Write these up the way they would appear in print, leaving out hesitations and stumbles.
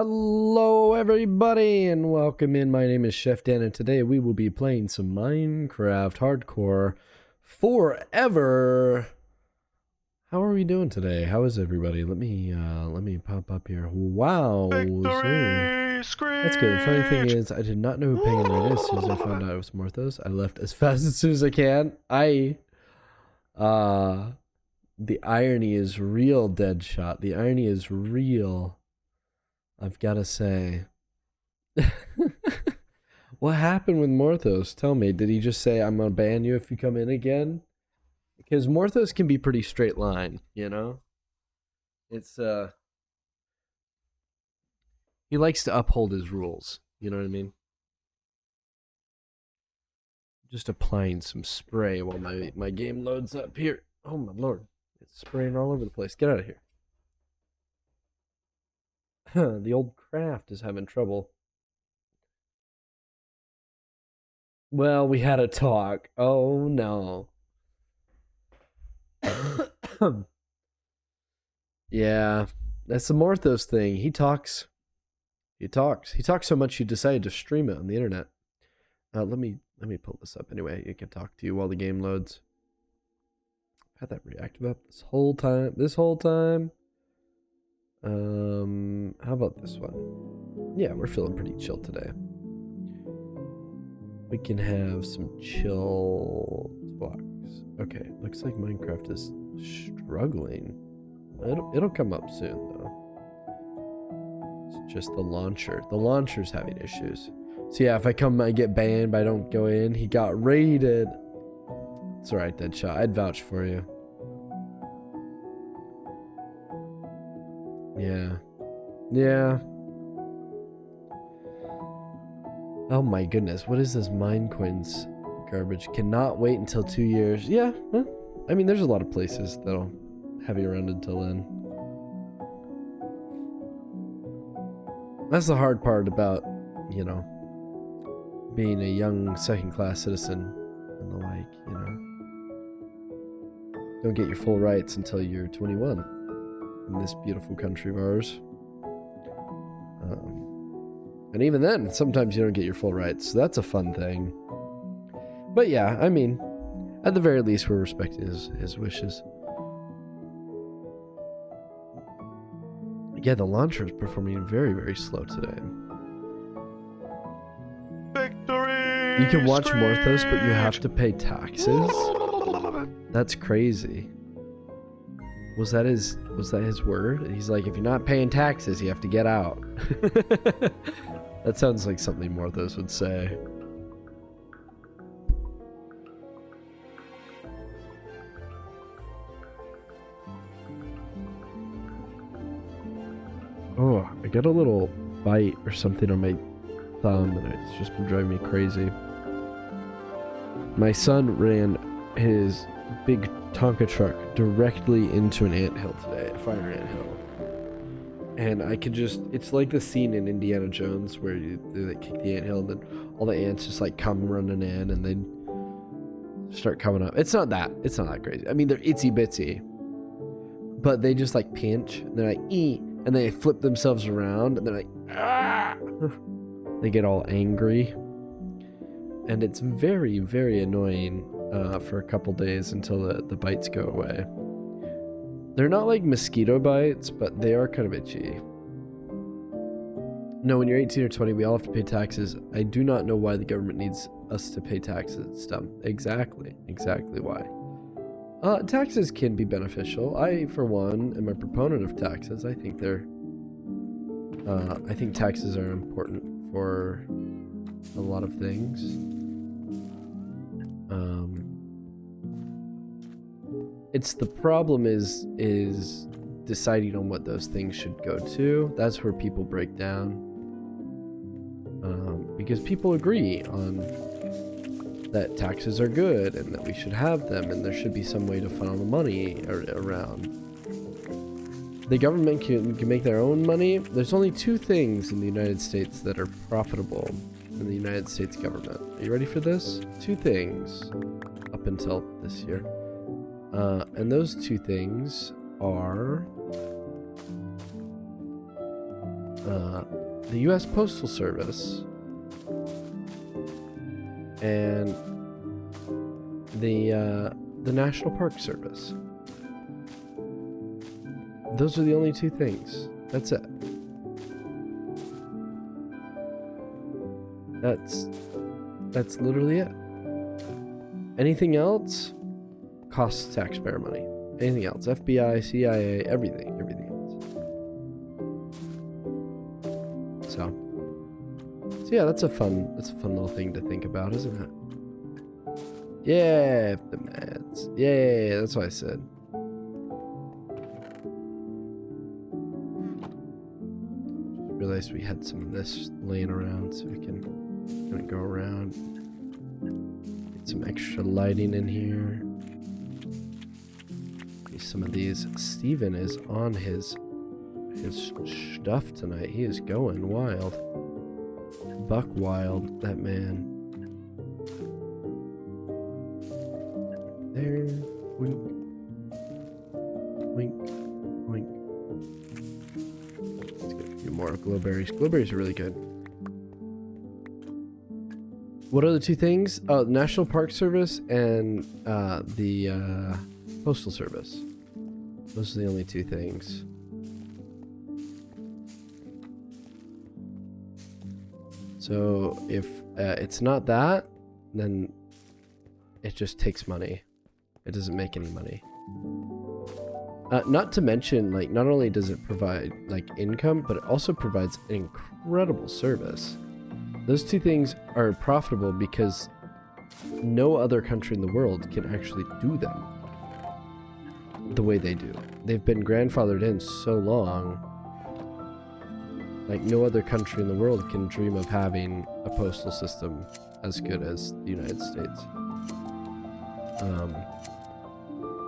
Hello everybody and welcome in. My name is Chef Dan and today we will be playing some Minecraft Hardcore Forever. How are we doing today? How is everybody? Let me pop up here. Wow. Victory scream! That's good. Funny thing is I did not know who Pagan Red is. As soon as I found out it was Morthos, I left as fast as soon as I can. The irony is real, Deadshot. The irony is real. I've got to say. What happened with Morthos? Tell me. Did he just say, I'm going to ban you if you come in again? Because Morthos can be pretty straight line, you know? It's, he likes to uphold his rules. You know what I mean? Just applying some spray while my game loads up here. Oh my lord. It's spraying all over the place. Get out of here. The old craft is having trouble. Well, we had a talk. Oh no. Yeah, that's the Morthos thing. He talks. He talks so much he decided to stream it on the internet. Let me pull this up anyway. It can talk to you while the game loads. I've had that reactive up this whole time. How about this one? Yeah, we're feeling pretty chill today. We can have some chill talks. Okay, looks like Minecraft is struggling. It'll come up soon though. It's just the launcher. The launcher's having issues. So yeah, if I get banned, but I don't go in. He got raided. It's alright, Deadshot. I'd vouch for you. Yeah. Yeah. Oh my goodness, what is this Minecoins garbage? Cannot wait until 2 years. Yeah, well, I mean, there's a lot of places that'll have you around until then. That's the hard part about, you know, being a young second-class citizen and the like, you know. Don't get your full rights until you're 21 in this beautiful country of ours. And even then, sometimes you don't get your full rights, so that's a fun thing. But yeah, I mean, at the very least, we're respecting his wishes. Yeah, the launcher is performing very, very slow today. Victory! You can watch scream! Morthos, but you have to pay taxes? That's crazy. Was that his word? He's like, if you're not paying taxes, you have to get out. That sounds like something Morthos would say. Oh, I got a little bite or something on my thumb and it's just been driving me crazy. My son ran his big Tonka truck directly into an anthill today, a fire anthill. And I can just, it's like the scene in Indiana Jones where they kick the anthill and then all the ants just like come running in and they start coming up. It's not that crazy. I mean, they're itsy bitsy, but they just like pinch and they're like, eat, and they flip themselves around and they're like, ah! They get all angry. And it's very, very annoying for a couple days until the bites go away. They're not like mosquito bites, but they are kind of itchy. No, when you're 18 or 20, we all have to pay taxes. I do not know why the government needs us to pay taxes and stuff. Exactly why. Taxes can be beneficial. I, for one, am a proponent of taxes. I think taxes are important for a lot of things. It's the problem is deciding on what those things should go to. That's where people break down. Because people agree on that taxes are good and that we should have them and there should be some way to funnel the money around. The government can make their own money. There's only two things in the United States that are profitable in the United States government. Are you ready for this? Two things up until this year. And those two things are the U.S. Postal Service and the National Park Service. Those are the only two things. That's it. That's literally it. Anything else costs taxpayer money. Anything else, FBI, CIA, everything else. So yeah, that's a fun little thing to think about, isn't it? Yeah, the meds. Yeah, that's what I said. Just realized we had some of this laying around, so we can gonna go around, get some extra lighting in here. Use some of these. Steven is on his stuff tonight. He is going wild. Buck wild, that man. There, wink, wink, wink. Let's get a few more glowberries. Glowberries are really good. What are the two things? Oh, the National Park Service and the Postal Service. Those are the only two things. So if it's not that, then it just takes money. It doesn't make any money. Not to mention, like, not only does it provide like income, but it also provides an incredible service. Those two things are profitable because no other country in the world can actually do them the way they do. They've been grandfathered in so long. Like, no other country in the world can dream of having a postal system as good as the United States.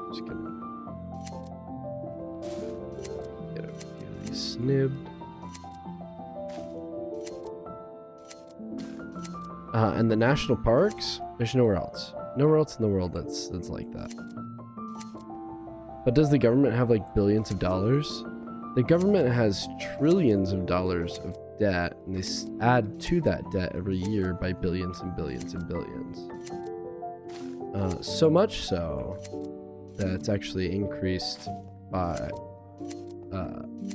Just gonna get a few of these snibbed. And the national parks, there's nowhere else. Nowhere else in the world that's like that. But does the government have like billions of dollars? The government has trillions of dollars of debt, and they add to that debt every year by billions and billions and billions. So much so that it's actually increased by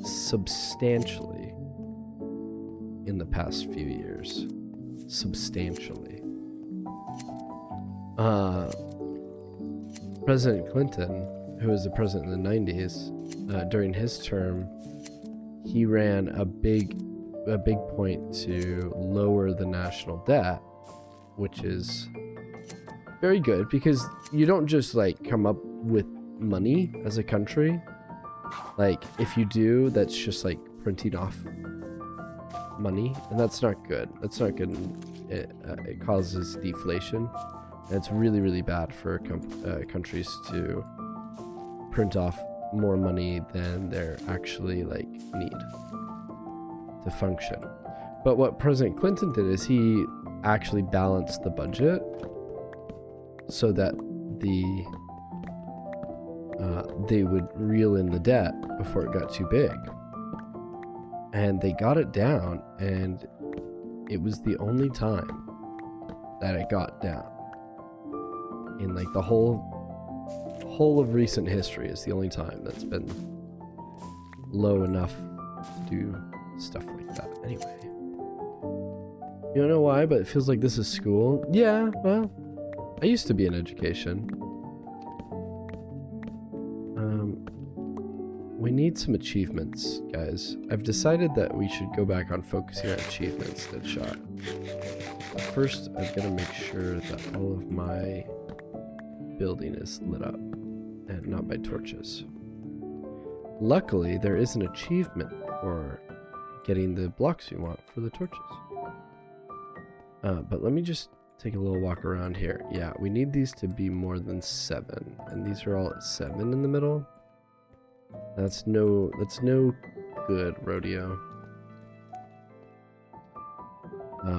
substantially in the past few years. Substantially. President Clinton, who was the president in the 90s, during his term, he ran a big point to lower the national debt, which is very good because you don't just like come up with money as a country. Like, if you do, that's just like printing off money, and that's not good. That's not good. It causes deflation, and it's really, really bad for countries to print off more money than they're actually like need to function. But what President Clinton did is he actually balanced the budget so that they would reel in the debt before it got too big. And they got it down, and it was the only time that it got down. In like the whole of recent history is the only time that's been low enough to do stuff like that. Anyway. You don't know why, but it feels like this is school. Yeah, well, I used to be in education. We need some achievements, guys. I've decided that we should go back on focusing on achievements that shot. But first, I've got to make sure that all of my building is lit up and not by torches. Luckily, there is an achievement for getting the blocks you want for the torches. But let me just take a little walk around here. Yeah, we need these to be more than 7, and these are all at 7 in the middle. That's no good, Rodeo.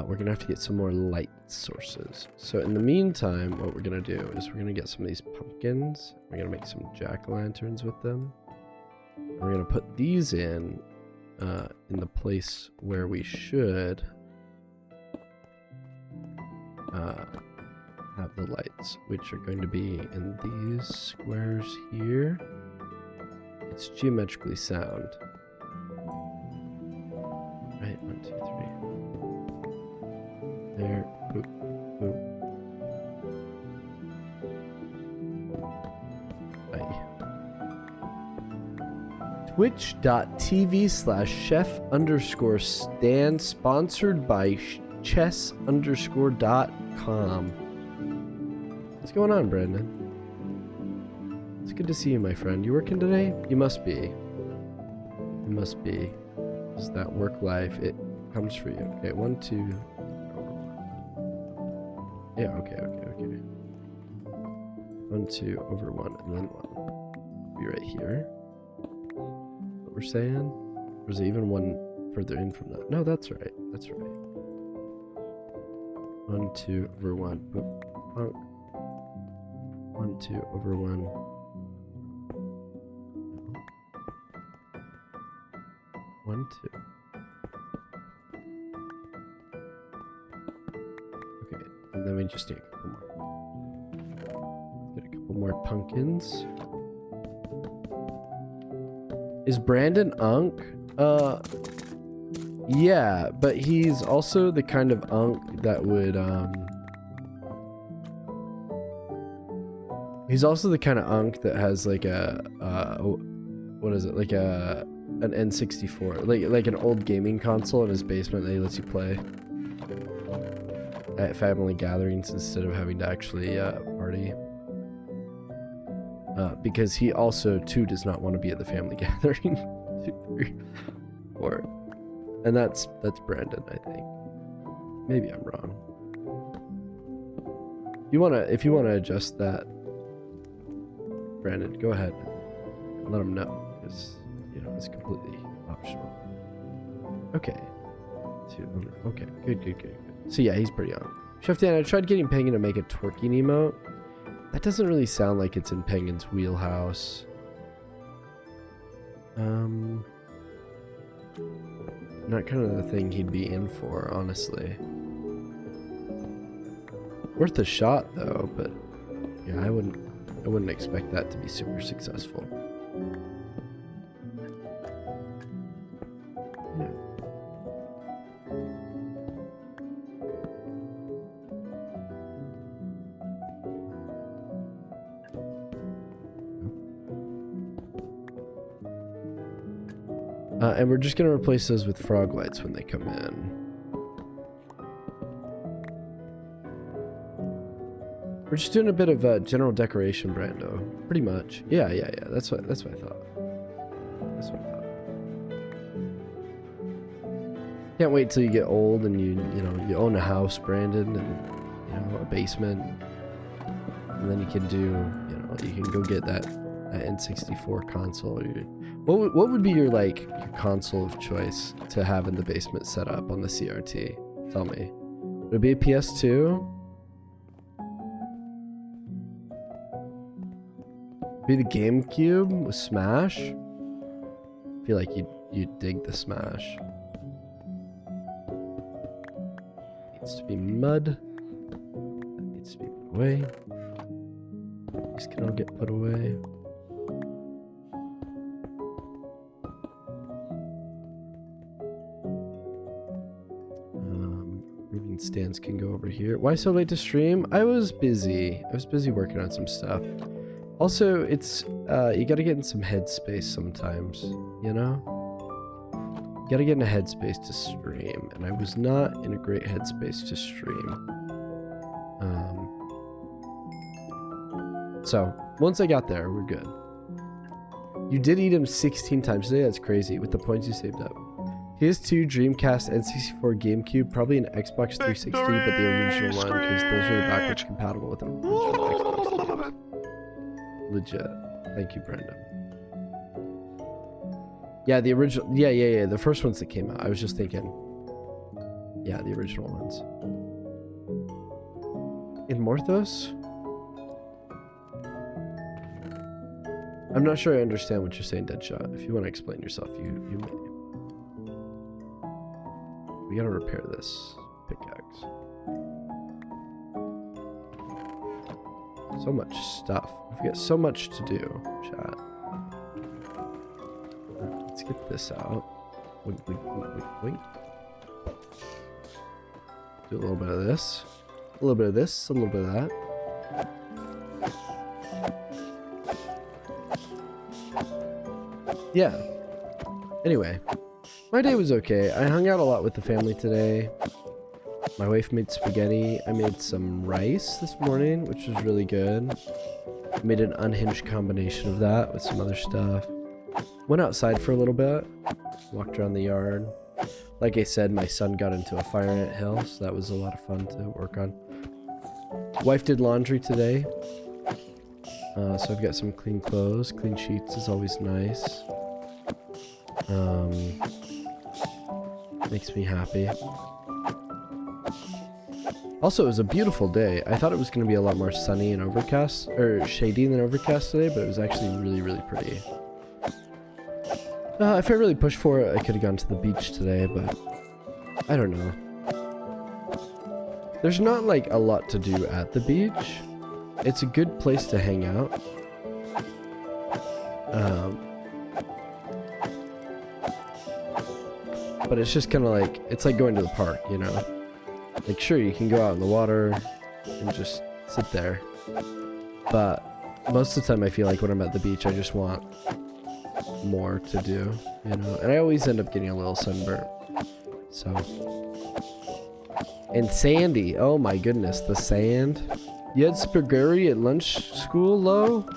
We're gonna have to get some more light sources. So in the meantime, what we're gonna do is we're gonna get some of these pumpkins. We're gonna make some jack-o'-lanterns with them. We're gonna put these in in the place where we should have the lights, which are going to be in these squares here. It's geometrically sound. Right, 1, 2, 3. There. Boop, boop. Aye. Twitch.tv/chef_stan, sponsored by chess_.com. What's going on, Brandon? It's good to see you, my friend. You working today? You must be. You must be. It's that work life. It comes for you. Okay, 1, 2. Yeah, okay. 1, 2 over 1, and then 1. Be right here. What we're saying? Or is it even one further in from that? No, that's right. That's right. 1, 2 over 1. Boop. Bonk. 1, 2 over 1. 1, 2. Okay, and then we just need a couple more. Get a couple more pumpkins. Is Brandon Unk? Yeah, but he's also the kind of Unk that would, he's also the kind of Unk that has like a, what is it? Like an N64, like an old gaming console in his basement that he lets you play at family gatherings instead of having to actually party. Because he also too does not want to be at the family gathering. 2, 3, 4, and that's Brandon, I think. Maybe I'm wrong. If you wanna adjust that, Brandon, go ahead and let him know, because it's completely optional. Okay. Okay. Good. So yeah, he's pretty on. Chef Dan, I tried getting Penguin to make a twerking emote. That doesn't really sound like it's in Penguin's wheelhouse. Not kind of the thing he'd be in for, honestly. Worth a shot though, but yeah, I wouldn't expect that to be super successful. Yeah. And we're just going to replace those with frog lights when they come in. We're just doing a bit of general decoration, Brando. Pretty much. Yeah. That's what I thought. Can't wait till you get old and you own a house, Brandon, and a basement. And then you can you can go get that N64 console. What would be your console of choice to have in the basement set up on the CRT? Tell me. Would it be a PS2? Be the GameCube with Smash? I feel like you'd dig the Smash. Needs to be mud. That needs to be put away. These can all get put away. Moving stands can go over here. Why so late to stream? I was busy. Working on some stuff. Also, it's you gotta get in some headspace sometimes, you know? You gotta get in a headspace to stream, and I was not in a great headspace to stream. So, once I got there, we're good. You did eat him 16 times today? That's crazy, with the points you saved up. PS2, Dreamcast, N64, GameCube, probably an Xbox 360, but the original one, because those are the backwards compatible with the original Xbox. Legit. Thank you, Brandon. Yeah, the original. Yeah. The first ones that came out. I was just thinking. Yeah, the original ones. In Morthos? I'm not sure I understand what you're saying, Deadshot. If you want to explain yourself, you may. We gotta repair this pickaxe. So much stuff. We've got so much to do, chat. Alright, let's get this out. Wink, wink, wink, wink, wink. Do a little bit of this. A little bit of this, a little bit of that. Yeah. Anyway, my day was okay. I hung out a lot with the family today. My wife made spaghetti. I made some rice this morning, which was really good. I made an unhinged combination of that with some other stuff. Went outside for a little bit. Walked around the yard. Like I said, my son got into a fire ant hill, so that was a lot of fun to work on. Wife did laundry today. So I've got some clean clothes. Clean sheets is always nice. Makes me happy. Also, it was a beautiful day. I thought it was going to be a lot more sunny and overcast, or shady than overcast today, but it was actually really, really pretty. If I really pushed for it, I could have gone to the beach today, but I don't know. There's not like a lot to do at the beach. It's a good place to hang out. But it's just kind of like, it's like going to the park, you know? Like, sure, you can go out in the water and just sit there. But most of the time I feel like when I'm at the beach, I just want more to do, you know? And I always end up getting a little sunburnt. So. And sandy. Oh my goodness, the sand. You had spaghetti at lunch school, Lo?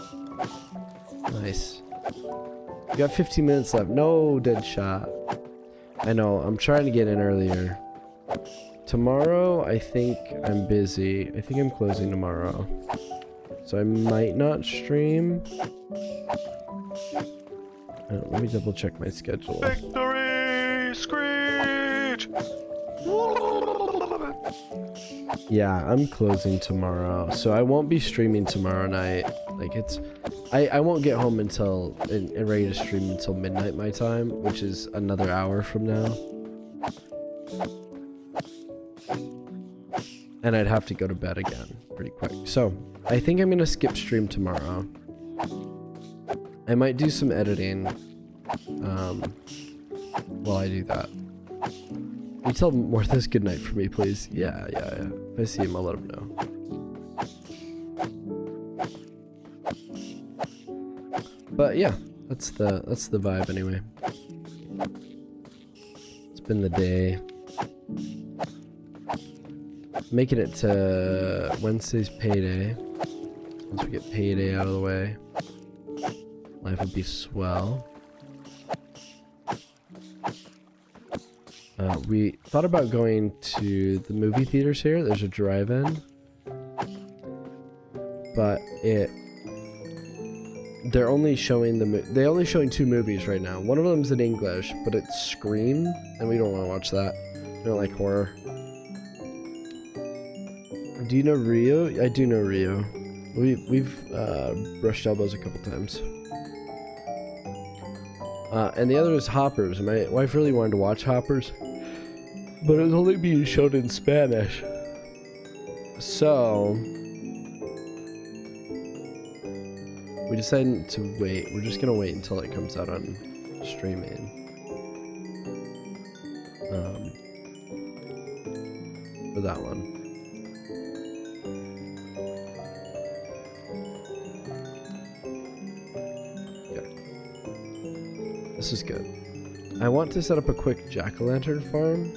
Nice. You got 15 minutes left. No, dead shot. I know, I'm trying to get in earlier. Tomorrow, I think I'm busy. I think I'm closing tomorrow. So I might not stream. Let me double check my schedule. Victory! Screech! Yeah, I'm closing tomorrow. So I won't be streaming tomorrow night. Like it's... I won't get home until... and ready to stream until midnight my time, which is another hour from now. And I'd have to go to bed again pretty quick. So, I think I'm going to skip stream tomorrow. I might do some editing while I do that. Can you tell Morthos good night for me, please? Yeah. If I see him, I'll let him know. But yeah, that's the vibe anyway. It's been the day. Making it to Wednesday's payday. Once we get payday out of the way, life would be swell. We thought about going to the movie theaters here. There's a drive-in, but they're only showing they're only showing 2 movies right now. One of them's in English, but it's Scream, and we don't want to watch that. We don't like horror. Do you know Rio? I do know Rio. We've brushed elbows a couple times. And the other is Hoppers. My wife really wanted to watch Hoppers, but it was only being shown in Spanish. So we decided to wait. We're just gonna wait until it comes out on streaming. For that one. This is good. I want to set up a quick jack-o'-lantern farm.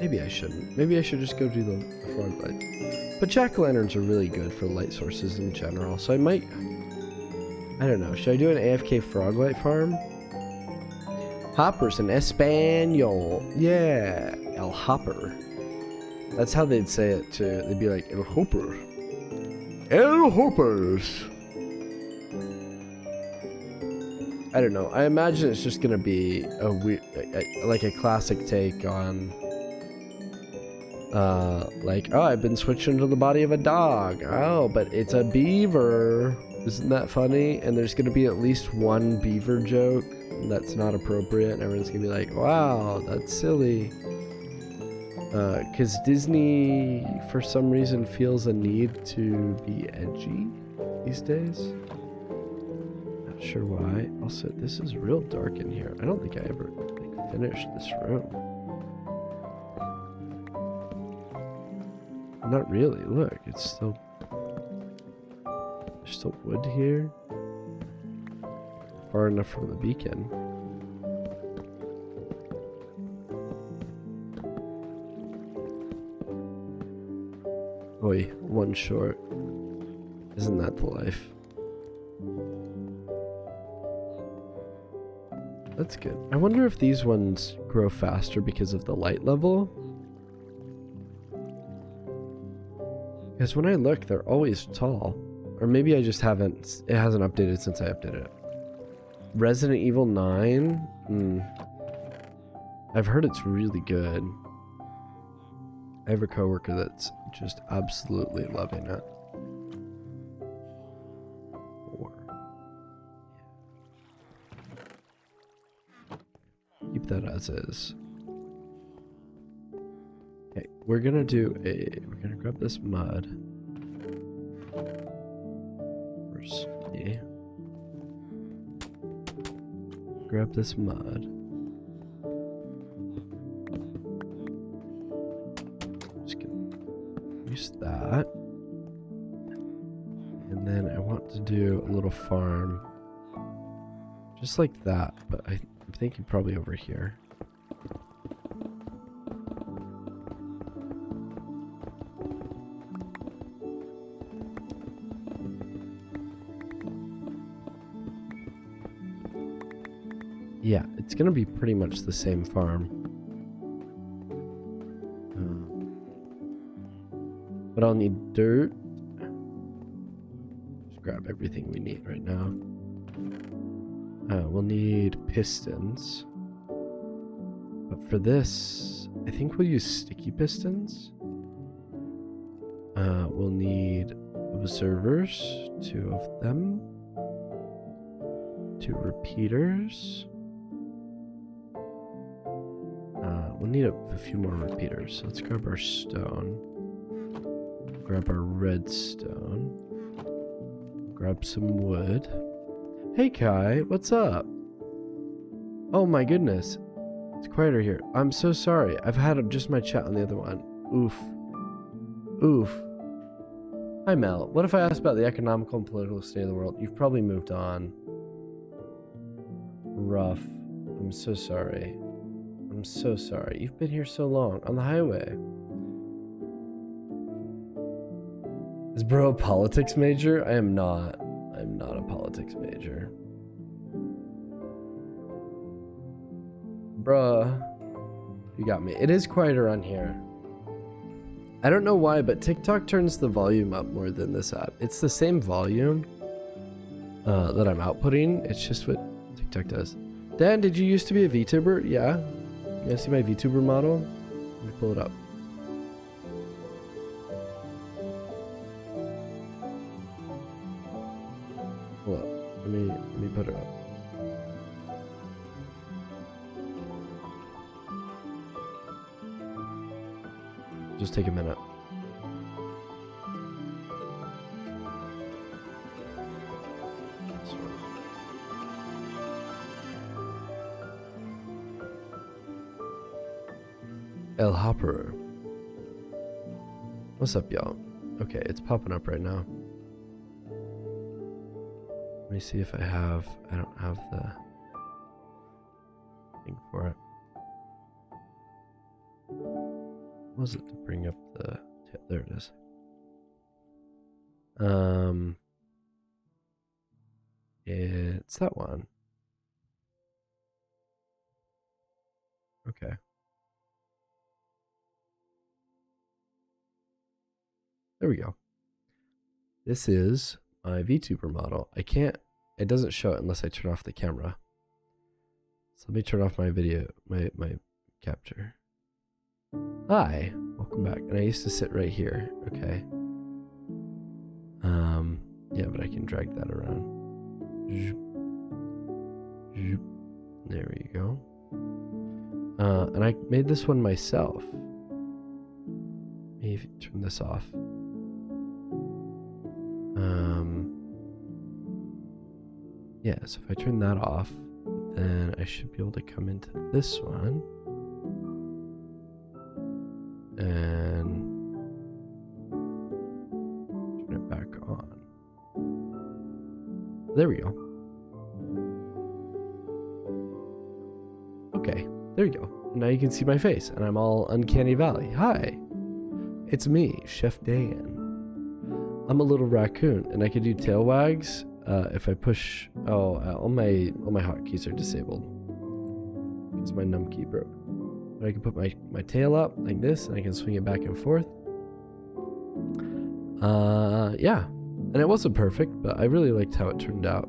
Maybe I shouldn't. Maybe I should just go do the frog lights. But jack-o'-lanterns are really good for light sources in general, so I might... I don't know. Should I do an AFK frog light farm? Hoppers in Espanol. Yeah. El Hopper. That's how they'd say it too. They'd be like, El Hopper. El Hoppers. I don't know. I imagine it's just gonna be a weird, like a classic take on, like, oh, I've been switched into the body of a dog. Oh, but it's a beaver. Isn't that funny? And there's gonna be at least one beaver joke that's not appropriate, and everyone's gonna be like, wow, that's silly. Because Disney, for some reason, feels a need to be edgy these days. Not sure why. Also, this is real dark in here. I don't think I ever like finished this room. Not really. Look, it's still... There's still wood here. Far enough from the beacon. Oi, one short. Isn't that the life? That's good. I wonder if these ones grow faster because of the light level. Because when I look, they're always tall. Or maybe I just haven't... It hasn't updated since I updated it. Resident Evil 9? I've heard it's really good. I have a coworker that's just absolutely loving it. Keep that as is. Okay, we're gonna grab this mud. Firstly. Grab this mud. Just gonna use that. And then I want to do a little farm. Just like that, but I'm thinking probably over here. Yeah, it's gonna be pretty much the same farm. But I'll need dirt. Just grab everything we need right now. We'll need pistons. But for this, I think we'll use sticky pistons. We'll need observers, 2 of them. 2 repeaters. We'll need a few more repeaters. So let's grab our stone. Grab our redstone. Grab some wood. Hey Kai, what's up? Oh my goodness. It's quieter here. I'm so sorry. I've had just my chat on the other one. Oof. Oof. Hi Mel. What if I asked about the economical and political state of the world? You've probably moved on. Rough. I'm so sorry. I'm so sorry. You've been here so long. On the highway. Is bro a politics major? I am not. I'm not a politics major. Bruh. You got me. It is quieter on here. I don't know why, but TikTok turns the volume up more than this app. It's the same volume that I'm outputting. It's just what TikTok does. Dan, did you used to be a VTuber? Yeah. You guys see my VTuber model? Let me pull it up. Hold up. Let me put it up. Just take a minute. El Hopper. What's up, y'all? Okay, it's popping up right now. Let me see if I don't have the thing for it. What was it to bring up the... There it is. It's that one. Okay. There we go. This is my VTuber model. It doesn't show it unless I turn off the camera. So let me turn off my video, my capture. Hi, welcome back. And I used to sit right here. Okay. Yeah, but I can drag that around. There we go. And I made this one myself. Maybe turn this off. Yeah, so if I turn that off, then I should be able to come into this one. And turn it back on. There we go. Okay, there you go. Now you can see my face, and I'm all Uncanny Valley. Hi, it's me, Chef Dan. I'm a little raccoon, and I can do tail wags if I push. All my hotkeys are disabled because my num key broke. But I can put my tail up like this, and I can swing it back and forth. Yeah, and it wasn't perfect, but I really liked how it turned out.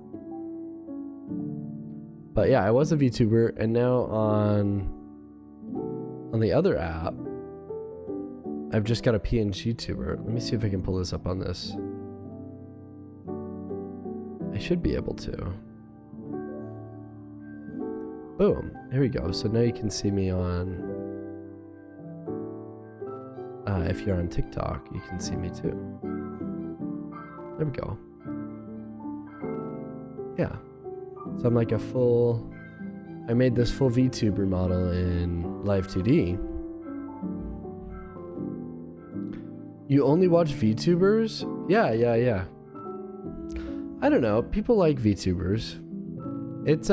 But yeah, I was a VTuber, and now on the other app, I've just got a PNG tuber. Let me see if I can pull this up on this. I should be able to. Boom. There we go. So now you can see me on... if you're on TikTok, you can see me too. There we go. Yeah. So I'm like a full... I made this full VTuber model in Live 2D. You only watch VTubers? Yeah. I don't know. People like VTubers. It's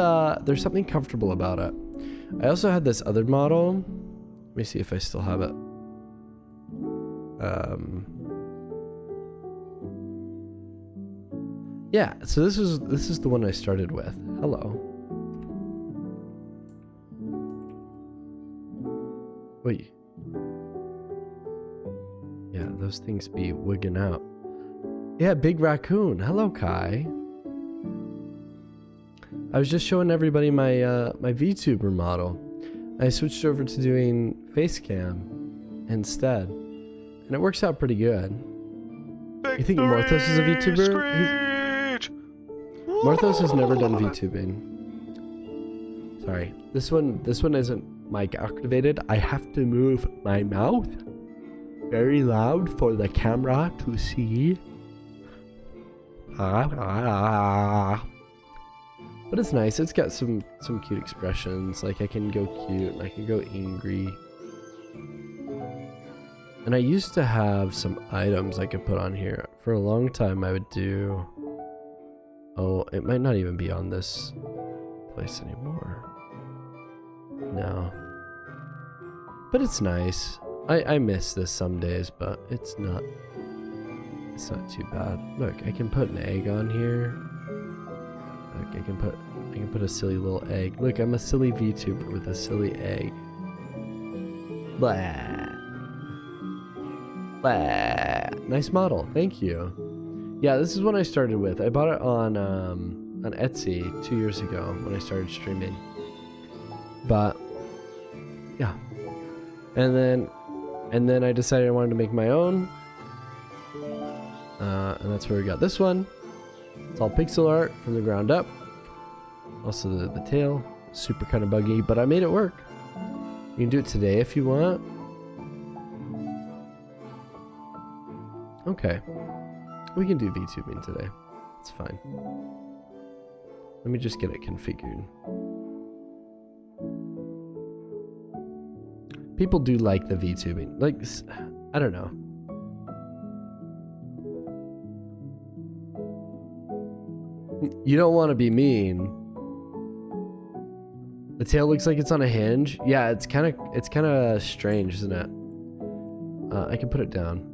there's something comfortable about it. I also had this other model. Let me see if I still have it. Yeah, so this is the one I started with. Hello. Wait. Yeah, those things be wigging out. Yeah, big raccoon. Hello, Kai. I was just showing everybody my my VTuber model. I switched over to doing face cam instead, and it works out pretty good. You think Morthos is a VTuber? Morthos has never done VTubing. Sorry, this one isn't mic activated. I have to move my mouth very loud for the camera to see. But it's nice. It's got some cute expressions. Like I can go cute and I can go angry. And I used to have some items I could put on here. For a long time I would do... Oh, it might not even be on this place anymore. No. But it's nice. I miss this some days, but it's not too bad. Look, I can put an egg on here. Look, I can put a silly little egg. Look, I'm a silly VTuber with a silly egg. Blah. Blah. Nice model, thank you. Yeah, this is what I started with. I bought it on Etsy 2 years ago when I started streaming. But yeah, and then I decided I wanted to make my own, and that's where we got this one. It's all pixel art from the ground up. Also the tail, super kind of buggy, but I made it work. You can do it today if you want. Okay, we can do VTubing today. It's fine. Let me just get it configured. People do like the VTubing. Like, I don't know. You don't want to be mean. The tail looks like it's on a hinge. Yeah, it's kind of strange, isn't it? I can put it down.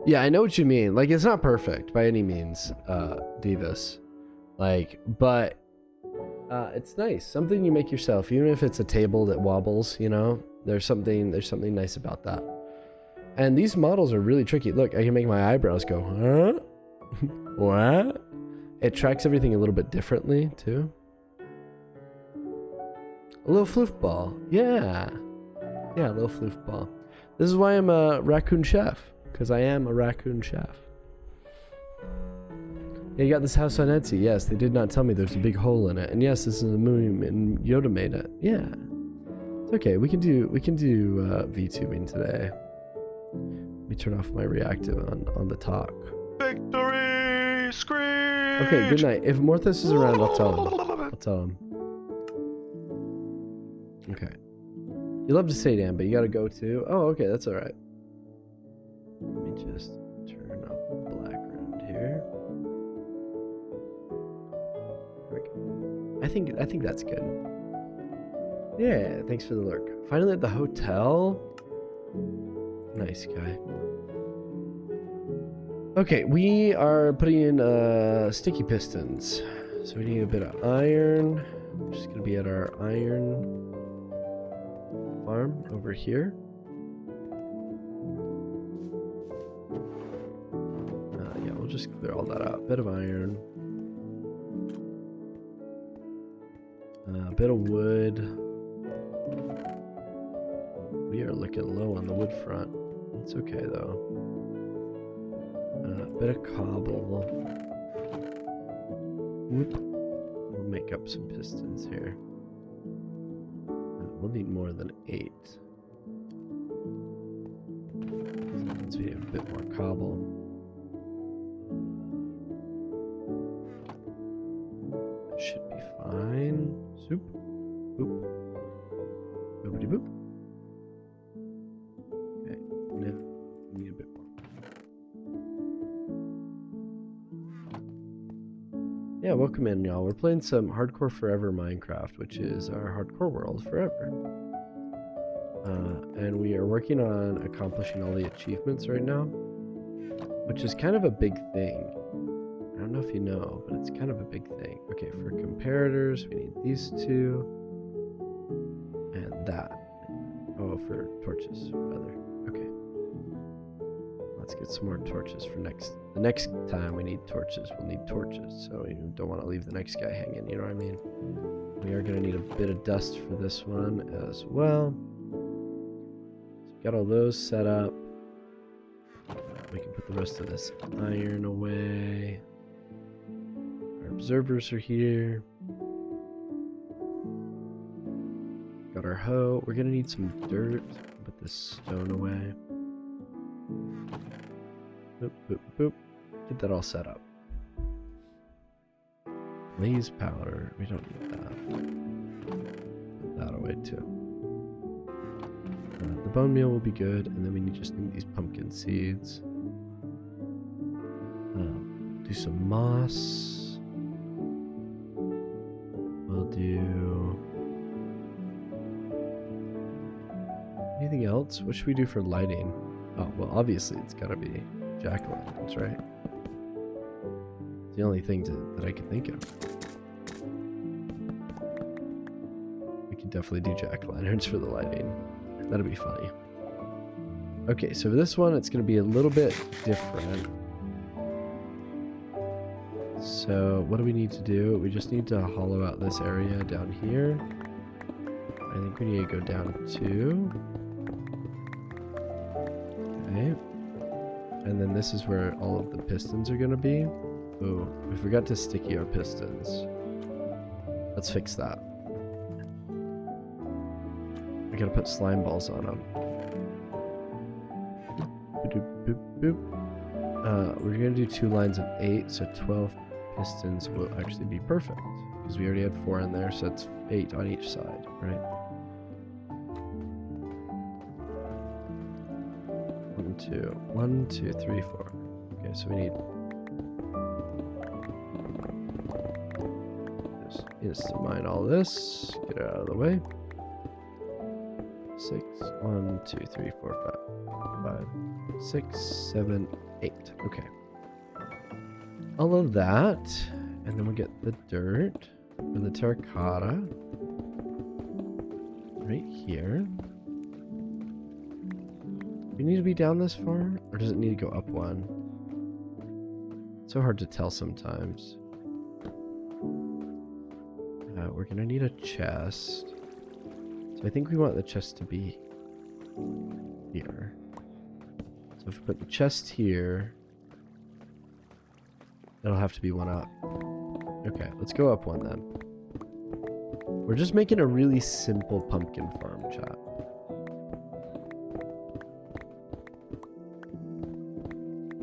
Yeah, I know what you mean. Like, it's not perfect by any means, Divas. Like, but it's nice. Something you make yourself, even if it's a table that wobbles, you know? There's something nice about that. And these models are really tricky. Look, I can make my eyebrows go, huh? What? It tracks everything a little bit differently, too. A little floof ball. Yeah. Yeah, a little floof ball. This is why I'm a raccoon chef. Because I am a raccoon chef. Yeah, you got this house on Etsy. Yes, they did not tell me there's a big hole in it. And yes, this is a moon and Yoda made it. Yeah. It's okay. We can do VTubing today. Let me turn off my reactive on the talk. Victory! Screech! Okay, good night. If Morthos is around, I'll tell him. I'll tell him. Okay. You love to say Dan, but you gotta go too. Oh, okay, that's alright. Let me just turn off the background here. There we go. I think that's good. Yeah, thanks for the lurk. Finally at the hotel. Nice guy. Okay, we are putting in sticky pistons. So we need a bit of iron. We're just gonna be at our iron farm over here. Yeah, we'll just clear all that out. Bit of iron. A bit of wood. We are looking low on the wood front. It's okay though. A bit of cobble. Whoop. We'll make up some pistons here. We'll need more than 8. That means we need a bit more cobble. That should be fine. Soup. Boop. Boopity boop. Okay, now we need a bit more. Yeah, welcome in, y'all. We're playing some Hardcore Forever Minecraft, which is our hardcore world forever. And we are working on accomplishing all the achievements right now, which is kind of a big thing. I don't know if you know, but it's kind of a big thing. Okay, for comparators, we need these two and that. Oh, for torches, rather. Okay. Let's get some more torches for the next time we need torches. We'll need torches, so you don't want to leave the next guy hanging, you know what I mean? We are going to need a bit of dust for this one as well. So got all those set up. We can put the rest of this iron away. Our observers are here. Got our hoe. We're going to need some dirt. Put this stone away. Boop, boop, boop. Get that all set up. Blaze powder. We don't need that. Put that away too. The bone meal will be good, and then we just need these pumpkin seeds. Do some moss. We'll do... anything else? What should we do for lighting? Oh, well, obviously it's gotta be jack-o'-lanterns, right? It's the only thing that I can think of. We could definitely do jack-o'-lanterns for the lighting. That'll be funny. Okay, so for this one, it's going to be a little bit different. So what do we need to do? We just need to hollow out this area down here. I think we need to go down 2. Okay. And then this is where all of the pistons are going to be. Oh, we forgot to sticky our pistons. Let's fix that. I gotta put slime balls on them. Boop, boop, boop. We're gonna do 2 lines of 8, so 12 pistons will actually be perfect. Because we already had 4 in there, so it's 8 on each side, right? 1, 2, 3, 4. Okay, so we need... just to mine all this. Get it out of the way. 6, 1, 2, 3, 4, 5, 6, 7, 8. Okay. All of that, and then we get the dirt and the terracotta right here. Do we need to be down this far, or does it need to go up 1? It's so hard to tell sometimes. We're gonna need a chest. So I think we want the chest to be here. So if we put the chest here, It'll have to be one up. Okay, let's go up one then. We're just making a really simple pumpkin farm, chat.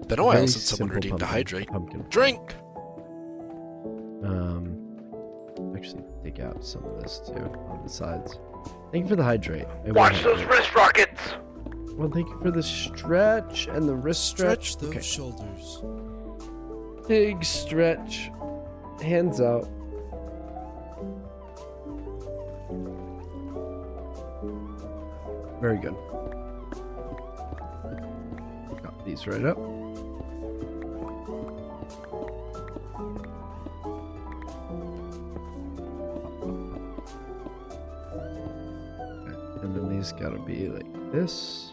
Been a while Very since someone simple redeemed a hydrate. Pumpkin. Drink! Actually dig out some of this too on the sides. Thank you for the hydrate. Watch those wrist rockets! Well, thank you for the stretch and the wrist stretch. Stretch those Okay. shoulders. Big stretch. Hands out. Very good. Got these right up. Okay, and then these gotta be like this.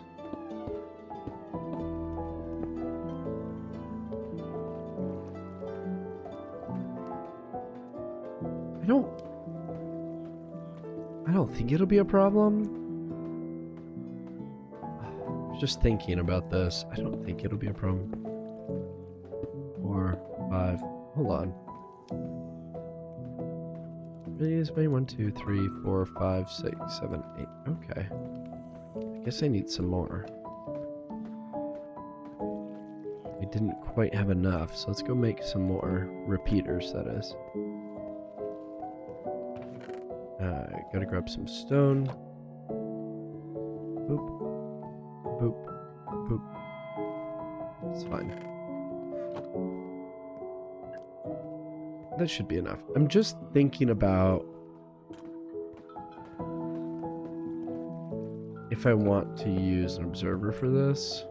I don't think it'll be a problem. Just thinking about this, I don't think it'll be a problem. 4, 5, hold on. These may 1, 2, 3, 4, 5, 6, 7, 8. Okay. I guess I need some more. We didn't quite have enough, so let's go make some more repeaters, that is. Gotta grab some stone. Boop. Boop. Boop. It's fine. That should be enough. I'm just thinking about if I want to use an observer for this.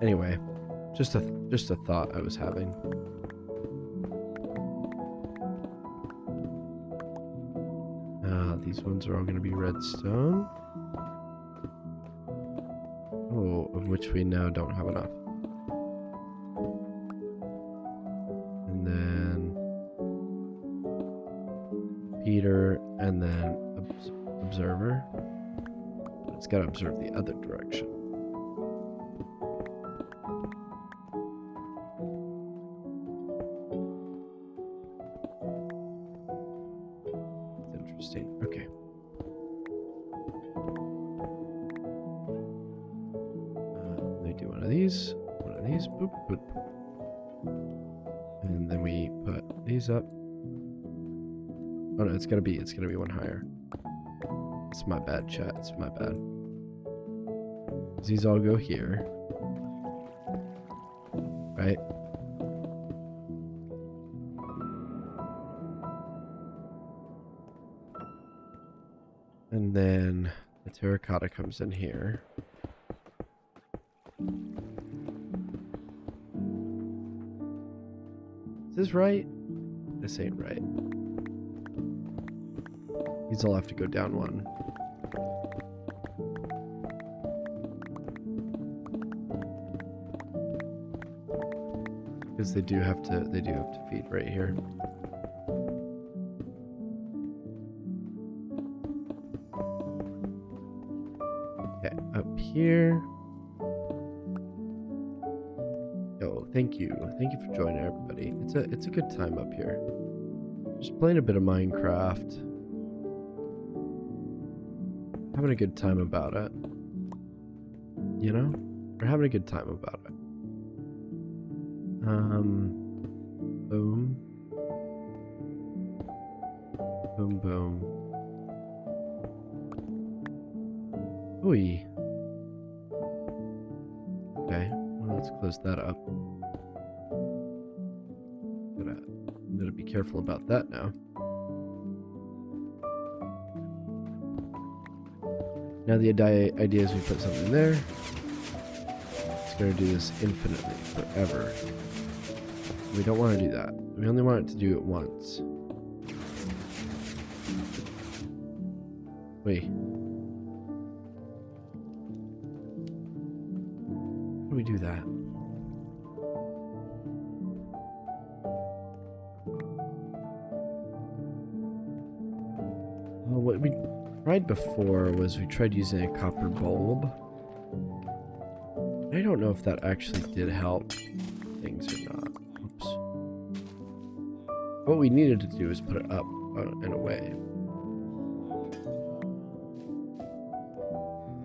Anyway, just a thought I was having. These ones are all going to be redstone. Oh, of which we now don't have enough. And then Peter, and then observer. It's got to observe the other direction. Okay. Let me do one of these, boop, boop. And then we put these up. Oh no, it's gonna be one higher. It's my bad, chat, it's my bad. These all go here. Right? And then the terracotta comes in here. Is this right? This ain't right. These all have to go down one. Because they do have to feed right here. Okay, up here. Oh, thank you for joining, everybody. It's a good time up here. Just playing a bit of Minecraft. Having a good time about it. You know? We're having a good time about it. Boom. Boom, boom. Ooh. Okay, well, let's close that up. Gotta be careful about that now. Now the idea is we put something there. It's gonna do this infinitely, forever. We don't want to do that. We only want it to do it once. Wait. How do we do that? Well, tried before was we tried using a copper bulb. I don't know if that actually did help things or not. Oops. What we needed to do is put it up and away.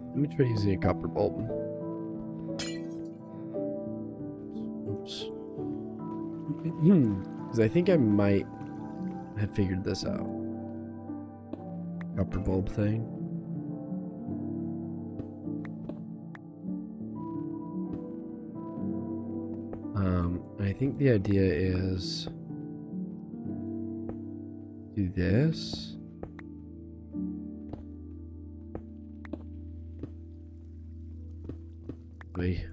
Let me try using a copper bulb. Oops. Because I think I might have figured this out. Copper bulb thing. I think the idea is do this. Wait.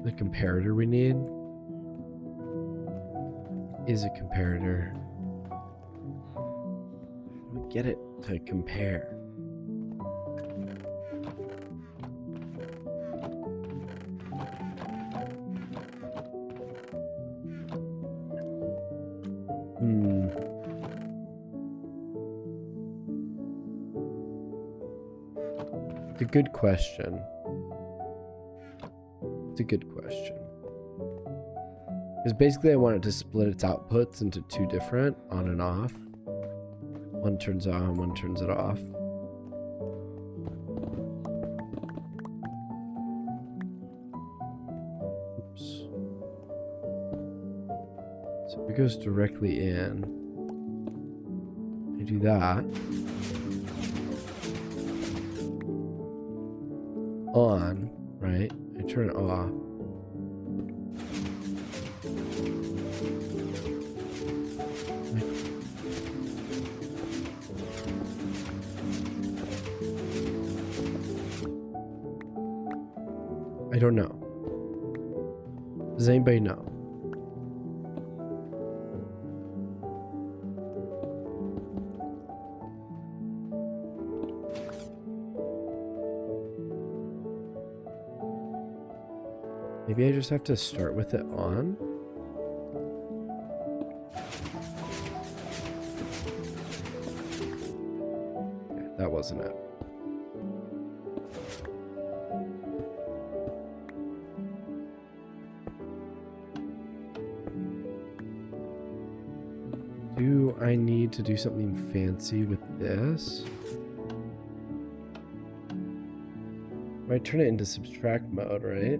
The comparator we need is a comparator. We get it to compare. It's a good question. It's a good question. Because basically I want it to split its outputs into two different, on and off. One turns on, one turns it off. Oops. So if it goes directly in, I do that. On, right? I turn it off. I don't know. Does anybody know? Maybe I just have to start with it on? Okay, that wasn't it. Do I need to do something fancy with this? I turn it into subtract mode, right?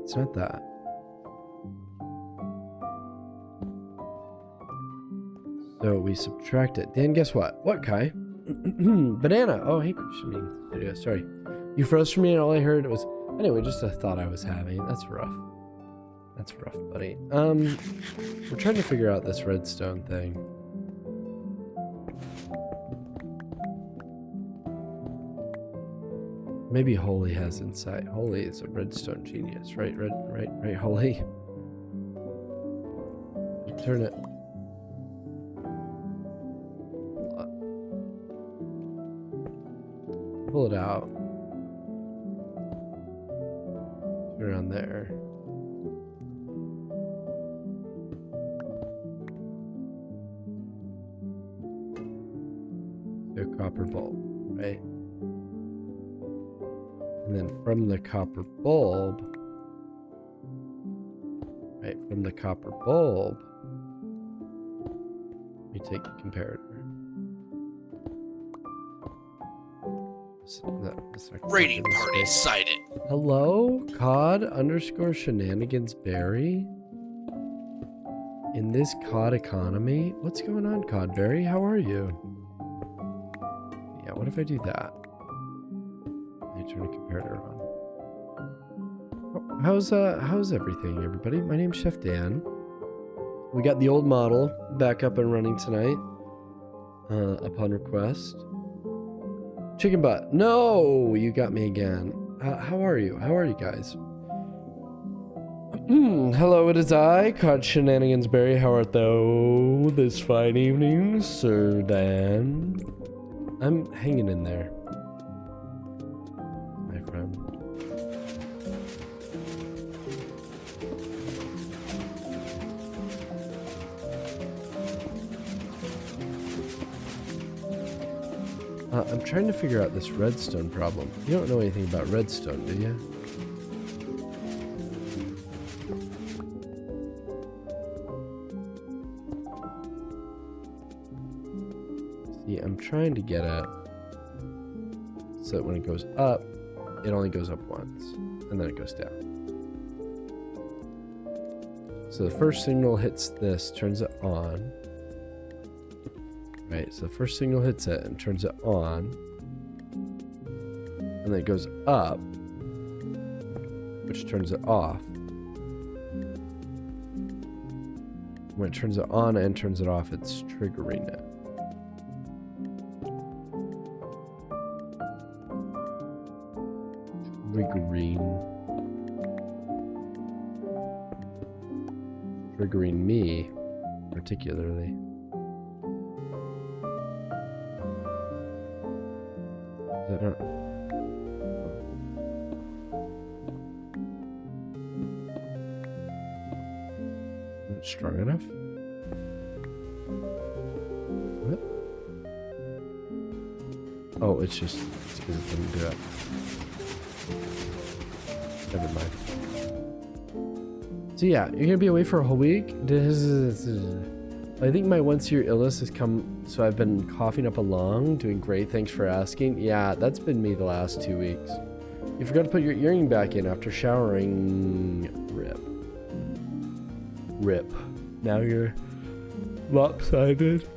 It's not that. So we subtract it. Then guess what? What, Kai? Banana. Oh, hey, Christian. Sorry. You froze for me and all I heard was... Anyway, just a thought I was having. That's rough. That's rough, buddy. We're trying to figure out this redstone thing. Maybe Holy has insight. Holy is a redstone genius, right? Right, Holy. Turn it. Pull it out. Turn it on there. The copper bulb, right? And then from the copper bulb, right, from the copper bulb, we take the comparator. Raiding party sighted. Hello, COD_shenanigansberry. In this COD economy, what's going on, CODberry? How are you? Yeah, what if I do that? I turn a comparator on. How's everything, everybody? My name's Chef Dan. We got the old model back up and running tonight, upon request. Chicken butt. No, you got me again. How are you? How are you guys? Hello, it is I, Cod Shenanigansberry. How art thou this fine evening, Sir Dan? I'm hanging in there, my friend. I'm trying to figure out this redstone problem. You don't know anything about redstone, do you? See, I'm trying to get it so that when it goes up, it only goes up once, and then it goes down. So the first signal hits this, turns it on. Right, so the first signal hits it and turns it on, and then it goes up, which turns it off. When it turns it on and turns it off, it's triggering it. Triggering me, particularly. Is that not? Not strong enough? What? Oh, it's just because it didn't do that. Never mind. So yeah, you're gonna be away for a whole week? I think my once-a-year illness has come, so I've been coughing up a lung. Doing great, thanks for asking. Yeah, that's been me the last 2 weeks. You forgot to put your earring back in after showering. Rip. Rip. Now you're lopsided.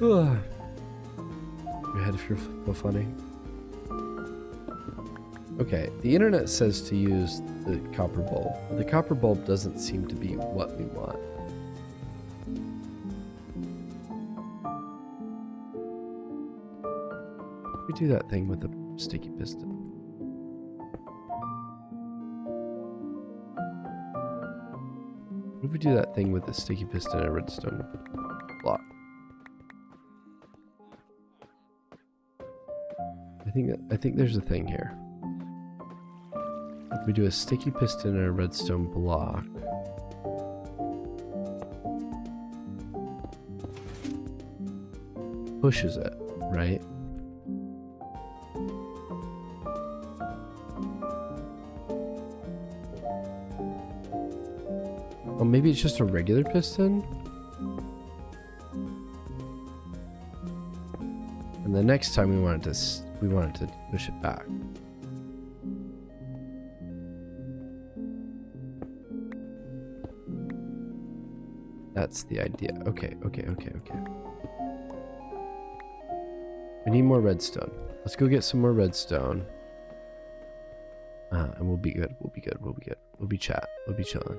Ugh. Your head feels so funny. Okay, the internet says to use the copper bulb, but the copper bulb doesn't seem to be what we want. We do that thing with the sticky piston. What if we do that thing with the sticky piston and a redstone block? I think there's a thing here. If we do a sticky piston and a redstone block, pushes it, right? Oh, maybe it's just a regular piston? And the next time we want it to push it back. That's the idea. Okay. We need more redstone. Let's go get some more redstone. And we'll be good. We'll be chilling.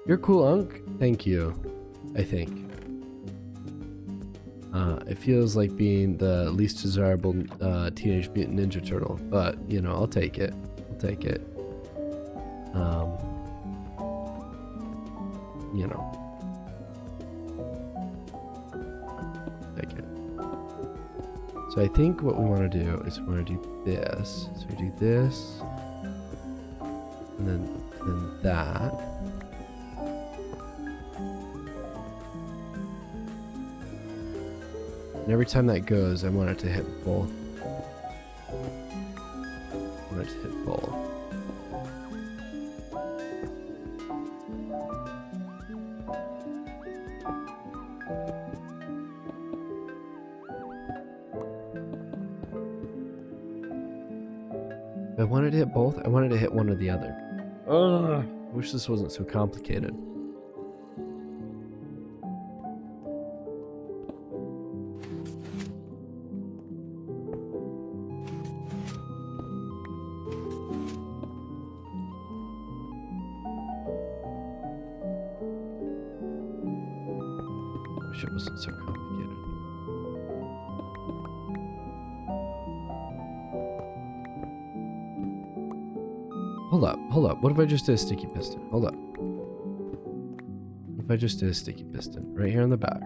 You're cool, Unc. Thank you. I think. It feels like being the least desirable Teenage Mutant Ninja Turtle, but you know, I'll take it. You know. Take it. So I think what we want to do is we want to do this. So we do this, and then that. And every time that goes, I want it to hit both. I wanted to hit both. I wanted to hit one or the other. Ugh. I wish this wasn't so complicated. wish it wasn't so complicated. Hold up. What if I just did a sticky piston? Hold up. What if I just did a sticky piston? Right here on the back.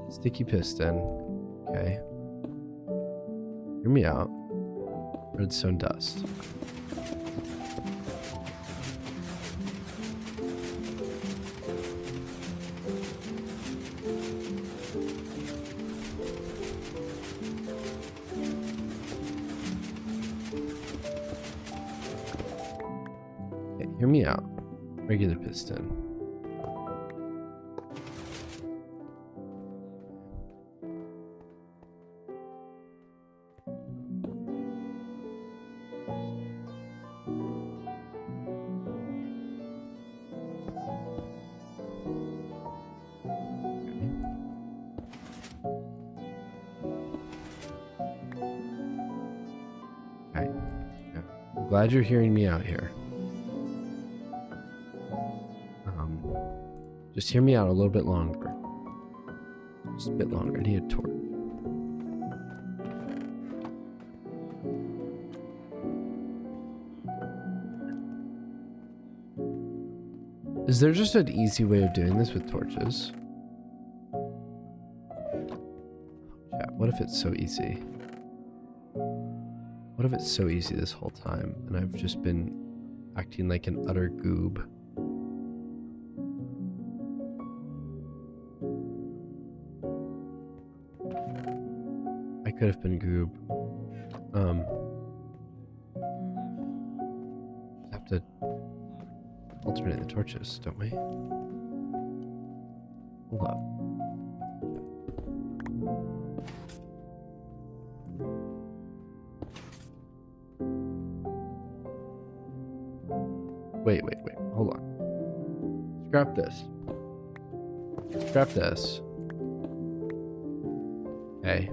Sticky piston. Okay. Hear me out. Redstone dust. Okay, hear me out. Regular piston. Glad you're hearing me out here. Just hear me out a little bit longer. Just a bit longer. I need a torch. Is there just an easy way of doing this with torches? Yeah, what if it's so easy? What if it's so easy this whole time and I've just been acting like an utter goob? I could have been goob. Have to alternate the torches, don't we? Hold up. Wait, hold on. Scrap this. Scrap this. Okay.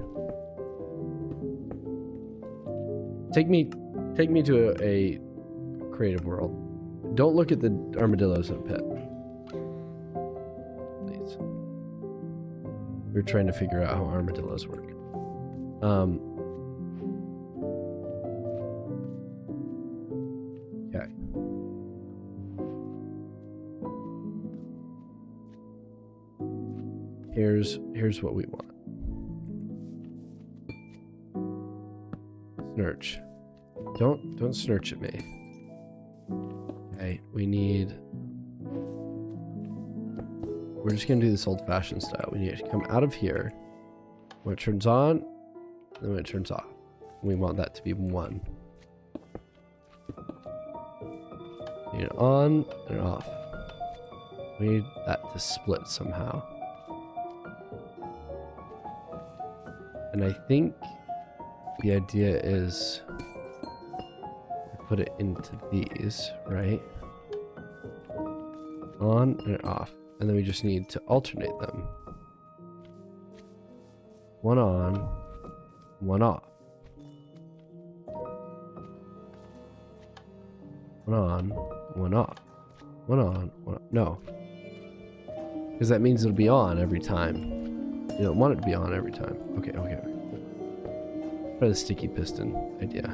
Take me to a creative world. Don't look at the armadillos in a pit. Please. We're trying to figure out how armadillos work. Okay. Here's what we want. Snurch. Don't snurch at me. Okay, we're just gonna do this old-fashioned style. We need to come out of here when it turns on, and then when it turns off. We want that to be 1. We need it on and off. We need that to split somehow. And I think the idea is we put it into these, right? On and off. And then we just need to alternate them. 1 on, 1 off. 1 on, 1 off. 1 on, 1 off. No. Because that means it'll be on every time. You don't want it to be on every time. Okay. Try the sticky piston idea.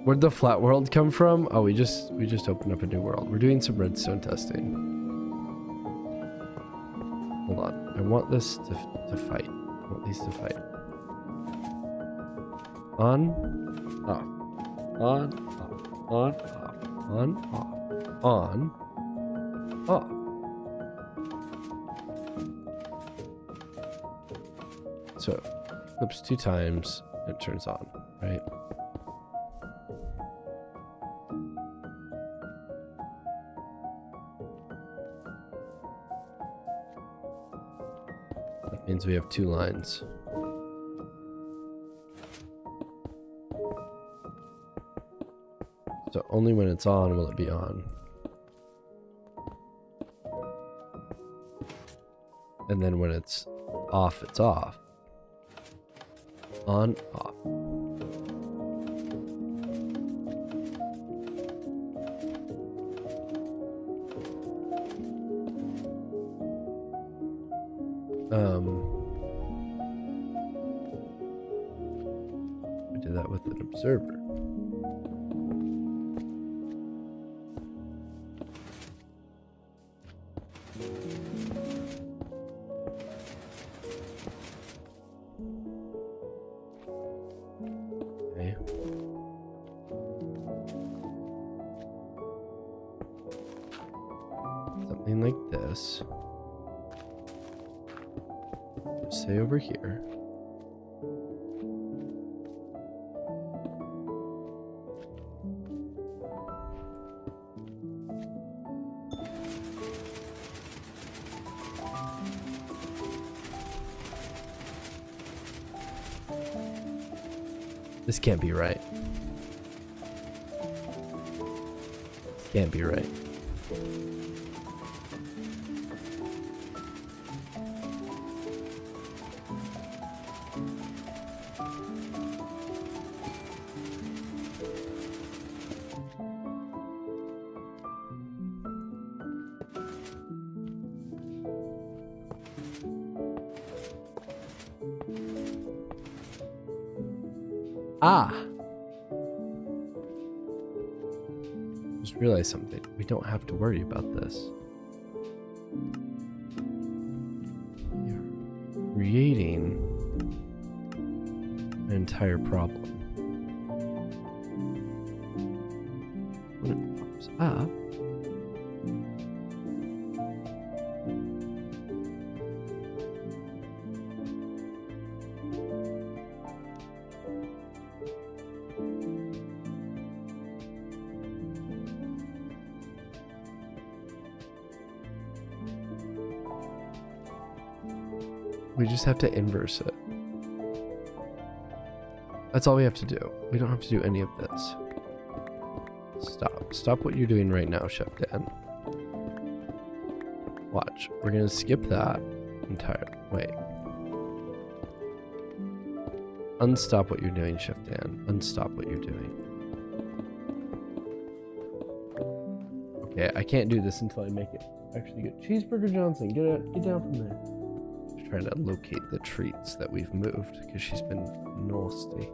Where'd the flat world come from? Oh, we just opened up a new world. We're doing some redstone testing. Hold on. I want this to fight. I want these to fight. On, off. On, off. On, off. On, off. On, off. So it flips 2 times, it turns on, right? That means we have 2 lines. So only when it's on will it be on. And then when it's off, it's off. On, off. We did that with an observer. Okay. Something like this. Say over here. This can't be right. Can't be right. Ah! Just realized something. We don't have to worry about this. We are creating an entire problem. When it pops up, we just have to inverse it. That's all we have to do. We don't have to do any of this. Stop. Stop what you're doing right now, Chef Dan. Watch. We're gonna skip that entire... Wait. Unstop what you're doing, Chef Dan. Unstop what you're doing. Okay, I can't do this until I make it actually good. Cheeseburger Johnson, get down from there. Trying to locate the treats that we've moved because she's been nasty.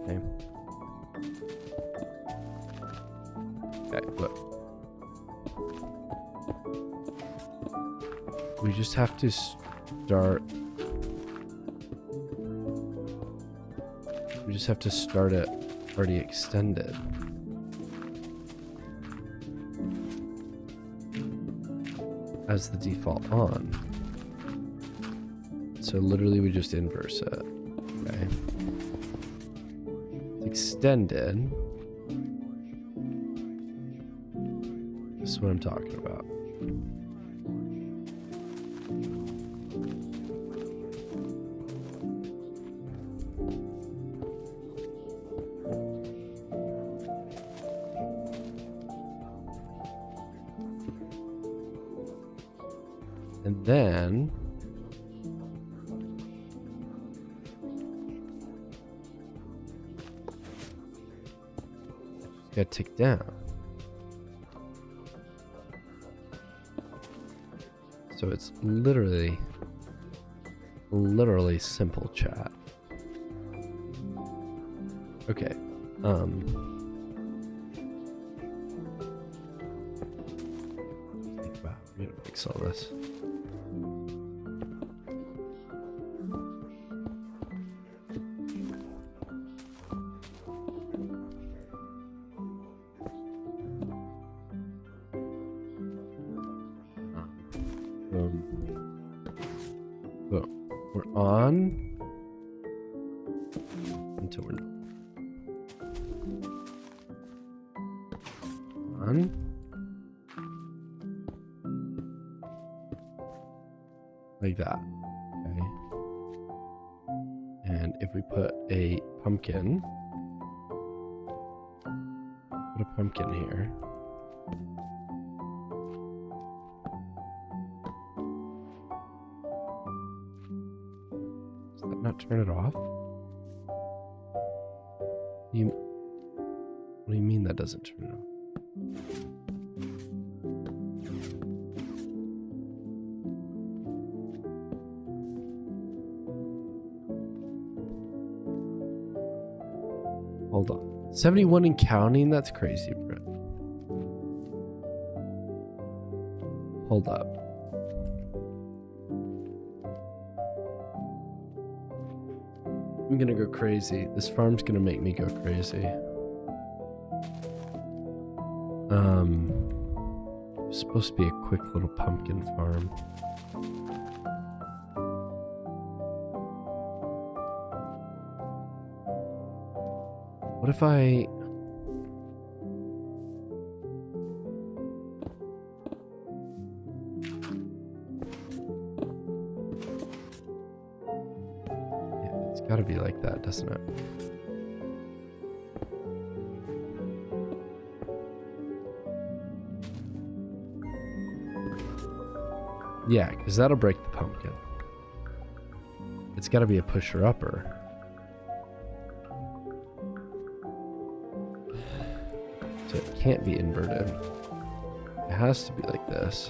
Okay. Okay, look. We just have to start. We just have to start it already extended. As the default on. So literally we just inverse it. Okay. It's extended. This is what I'm talking about. And then got tick down. So it's literally simple chat. Okay. Wow, I'm gonna fix all this. So we're on until we're not on. Like that. Okay. And if we put a pumpkin, here. Does that not turn it off? What do you mean that doesn't turn it off? 71 and counting? That's crazy, bro. Hold up. I'm gonna go crazy. This farm's gonna make me go crazy. It's supposed to be a quick little pumpkin farm. What if I... Yeah, it's gotta be like that, doesn't it? Yeah, because that'll break the pumpkin. It's gotta be a pusher-upper. So it can't be inverted. It has to be like this.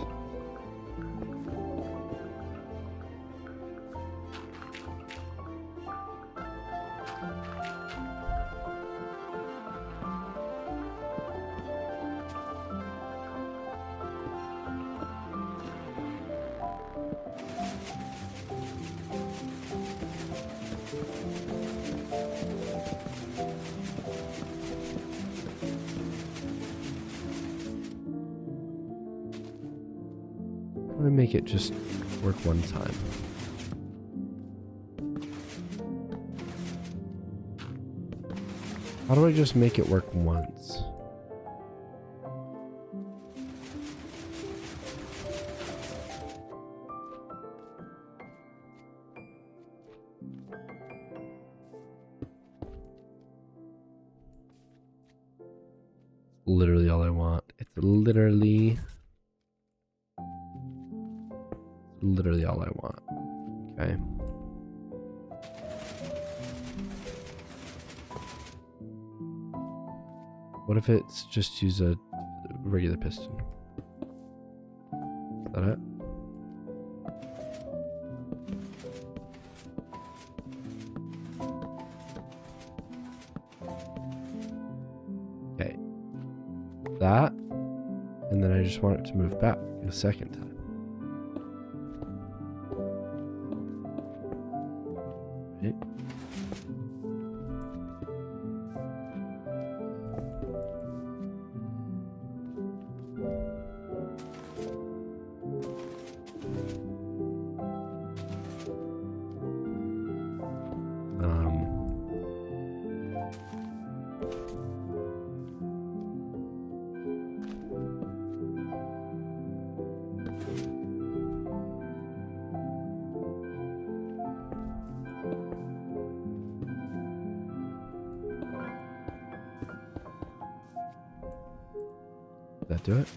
Let me make it just work one time. How do I just make it work once? Literally all I want. It's literally all I want. Okay. What if it's just use a regular piston? Is that it? Okay. That, and then I just want it to move back a second time. Right? Did that do it?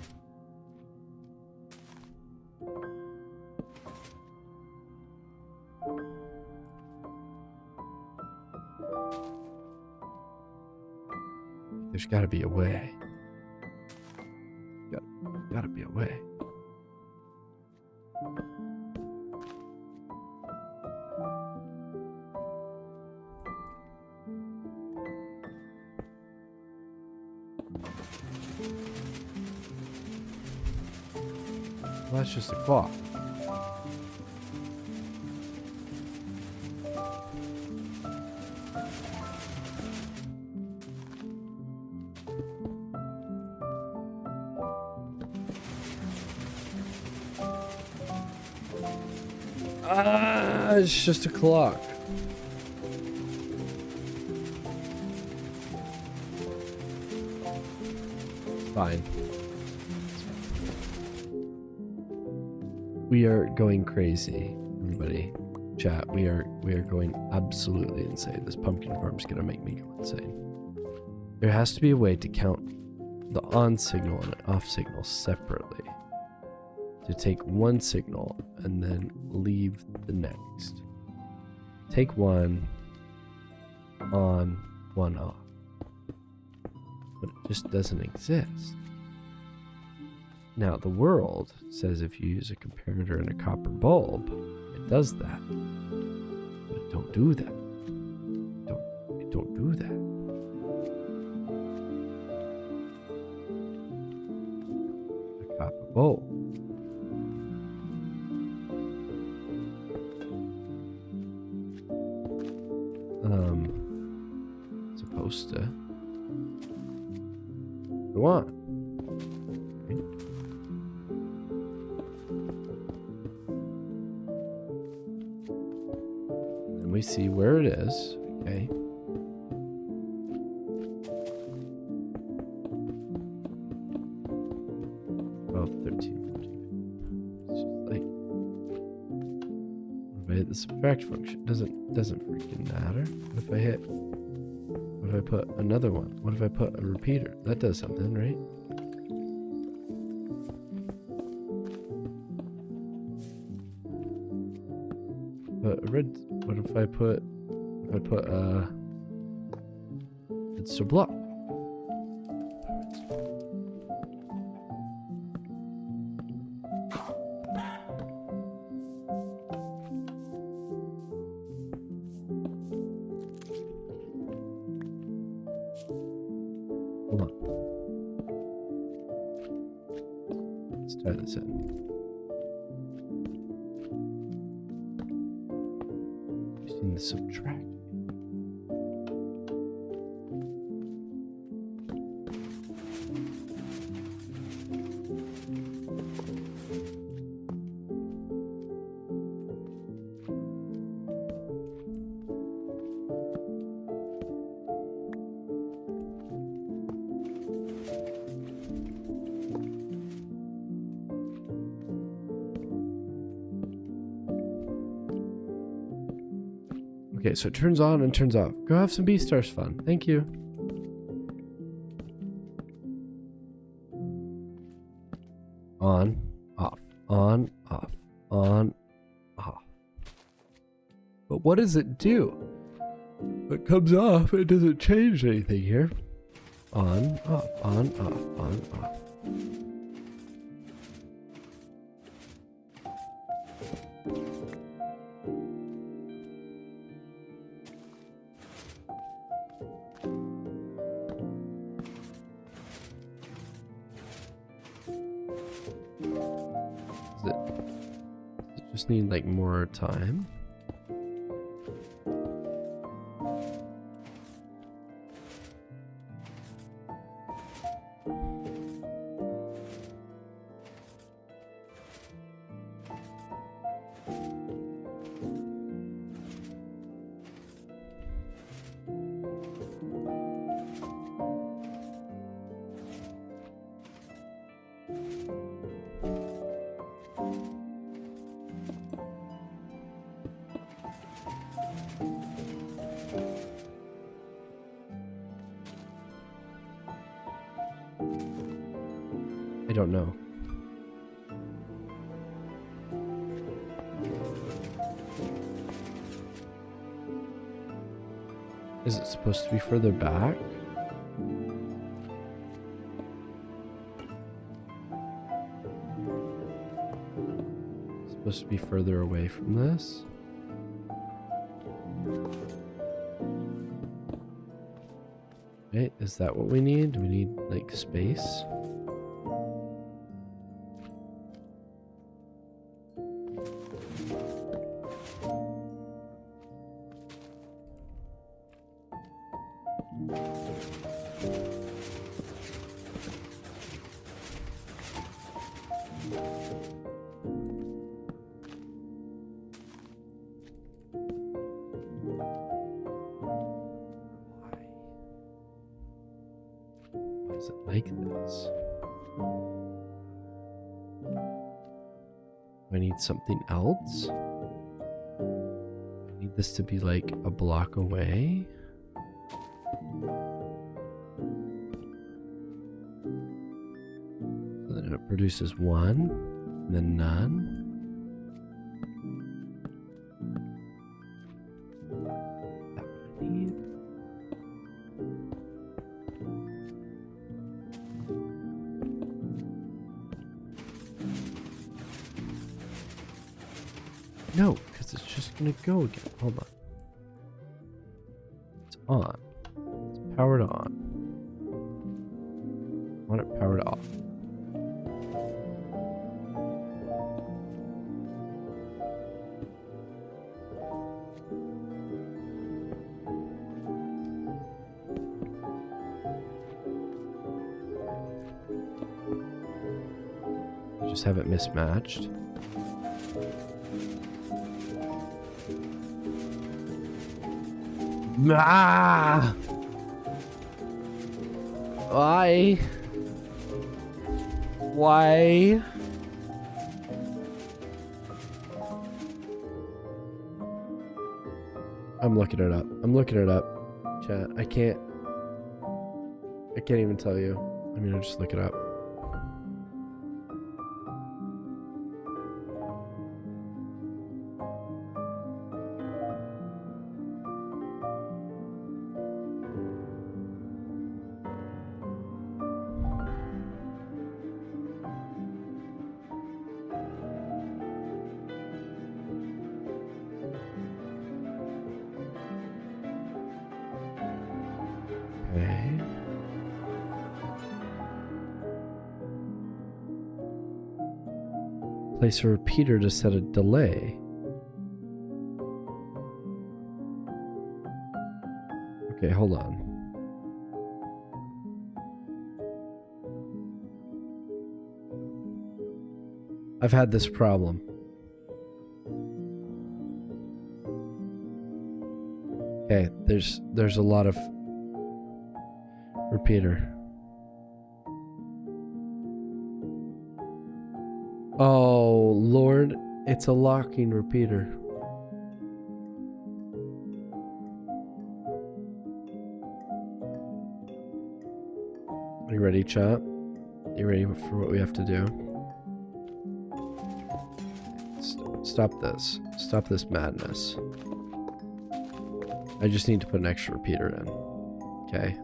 There's gotta be a way. Gotta be a way. Well, that's just a clock. It's just a clock. Fine. We are going crazy, everybody. Chat, we are going absolutely insane. This pumpkin farm is gonna make me go insane. There has to be a way to count the on signal and an off signal separately. To take one signal and then leave the next. Take one on, one off. But it just doesn't exist. Now the world says if you use a comparator and a copper bulb, it does that. But it don't do that. It don't do that. half a bowl. Supposed to go on. Okay. Then we see where it is. Okay. 12, 13, 14. It's just like, what if I hit the subtract function? Doesn't freaking matter. What if I hit? What if I put another one? What if I put a repeater? That does something, right? But a red. What if I put? If I put it's a block. Hold on. Let's try this in. Using the subtract. Okay, so it turns on and turns off. Go have some Beastars fun. Thank you. On, off, on, off, on, off. But what does it do? It comes off, it doesn't change anything here. On, off, on, off, on, off. Does it just need like more time? I don't know. Is it supposed to be further back? It's supposed to be further away from this? Okay, is that what we need? Do we need like space? Why is it like this? Do I need something else? I need this to be like a block away. So then it produces one, and then none. That what I need. No, because it's just gonna go again. Hold on. It's on. It's powered on. I want it powered off. Just have it mismatched. Ah! Why? Why? I'm looking it up. I'm looking it up. Chat. I can't even tell you. I'm gonna just look it up. Okay. Place a repeater to set a delay. Okay, hold on. I've had this problem. Okay, there's a lot of repeater. Oh, Lord, it's a locking repeater. Are you ready, chat? You ready for what we have to do? Stop this. Stop this madness. I just need to put an extra repeater in. Okay.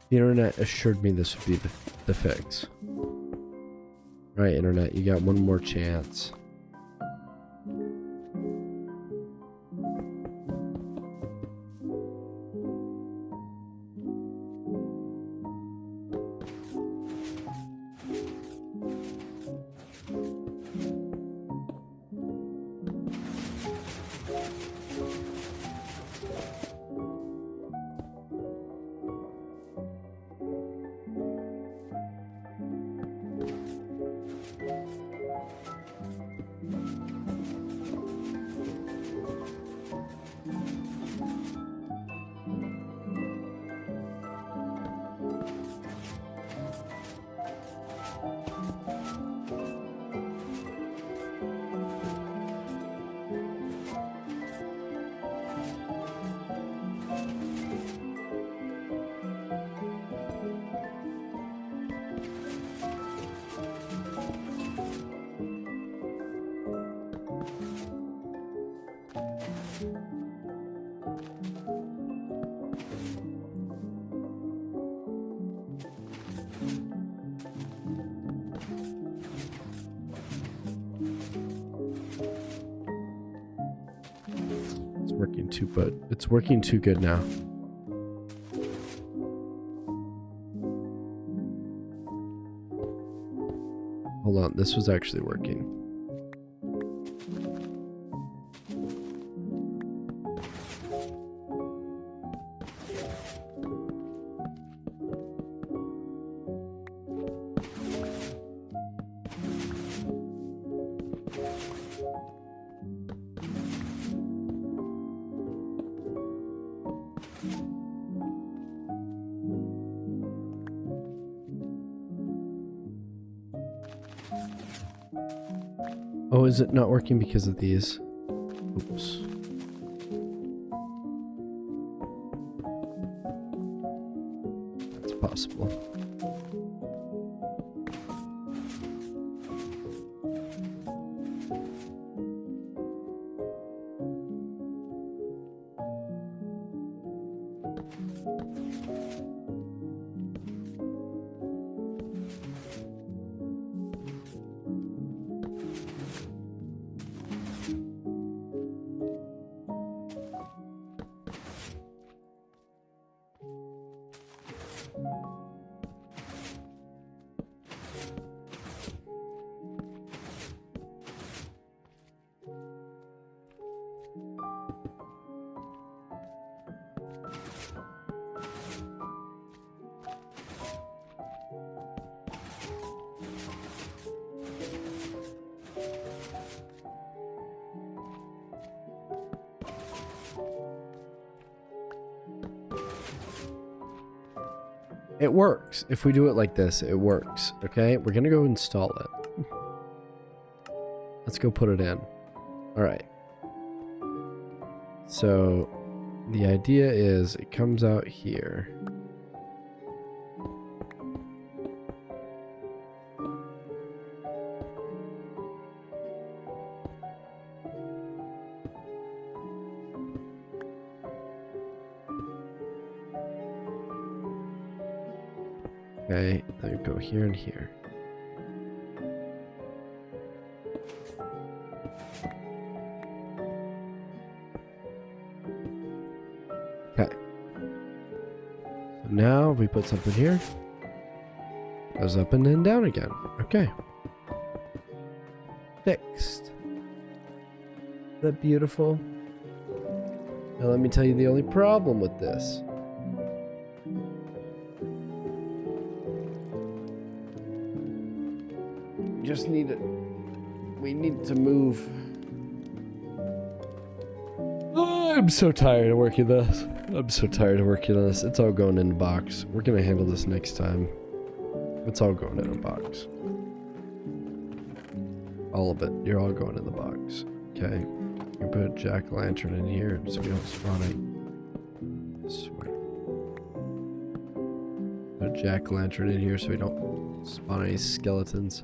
The internet assured me this would be the fix. Right, internet, you got one more chance. It's working too good now. Hold on, this was actually working. Oh, is it not working because of these? Oops. That's possible. It works. If we do it like this, it works. Okay, we're gonna go install it. Let's go put it in. All right. So the idea is it comes out here. Okay, then we go here and here. Okay. So now we put something here. Goes up and then down again. Okay. Fixed. Isn't that beautiful? Now let me tell you the only problem with this. Just need it. We need to move. Oh, I'm so tired of working this. I'm so tired of working on this. It's all going in the box. We're gonna handle this next time. It's all going in a box. All of it. You're all going in the box. Okay. You put a jack-o'-lantern in here so we don't spawn it. I swear. Put a jack-o'-lantern in here so we don't spawn any skeletons.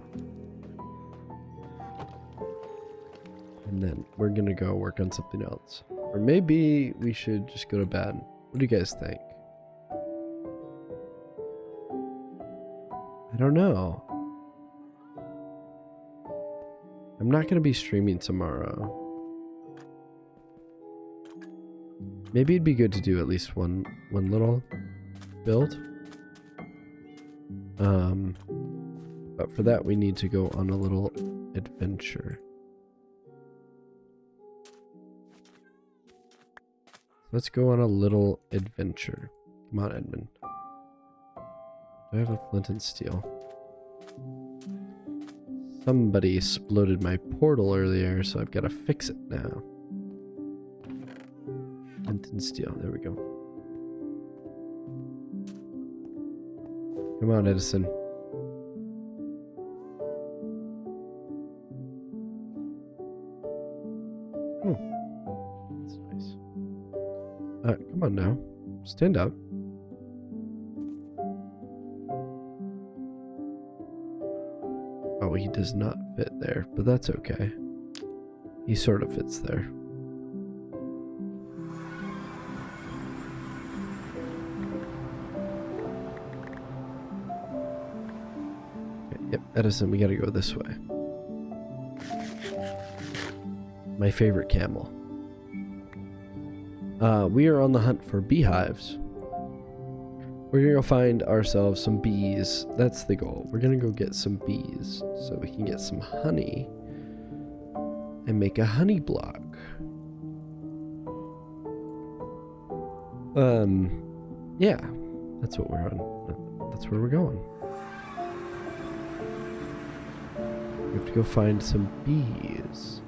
And then we're gonna go work on something else. Or maybe we should just go to bed. What do you guys think? I don't know. I'm not gonna be streaming tomorrow. Maybe it'd be good to do at least one little build. But for that we need to go on a little adventure. Let's go on a little adventure. Come on, Edmund. Do I have a flint and steel? Somebody exploded my portal earlier, so I've got to fix it now. Flint and steel. There we go. Come on, Edison. That's nice. Come on now. Stand up. Oh, he does not fit there, but that's okay. He sort of fits there. Okay, yep, Edison, we gotta go this way. My favorite camel. We are on the hunt for beehives. We're gonna go find ourselves some bees. That's the goal. We're gonna go get some bees so we can get some honey and make a honey block. Yeah, that's what we're on. That's where we're going. We have to go find some bees.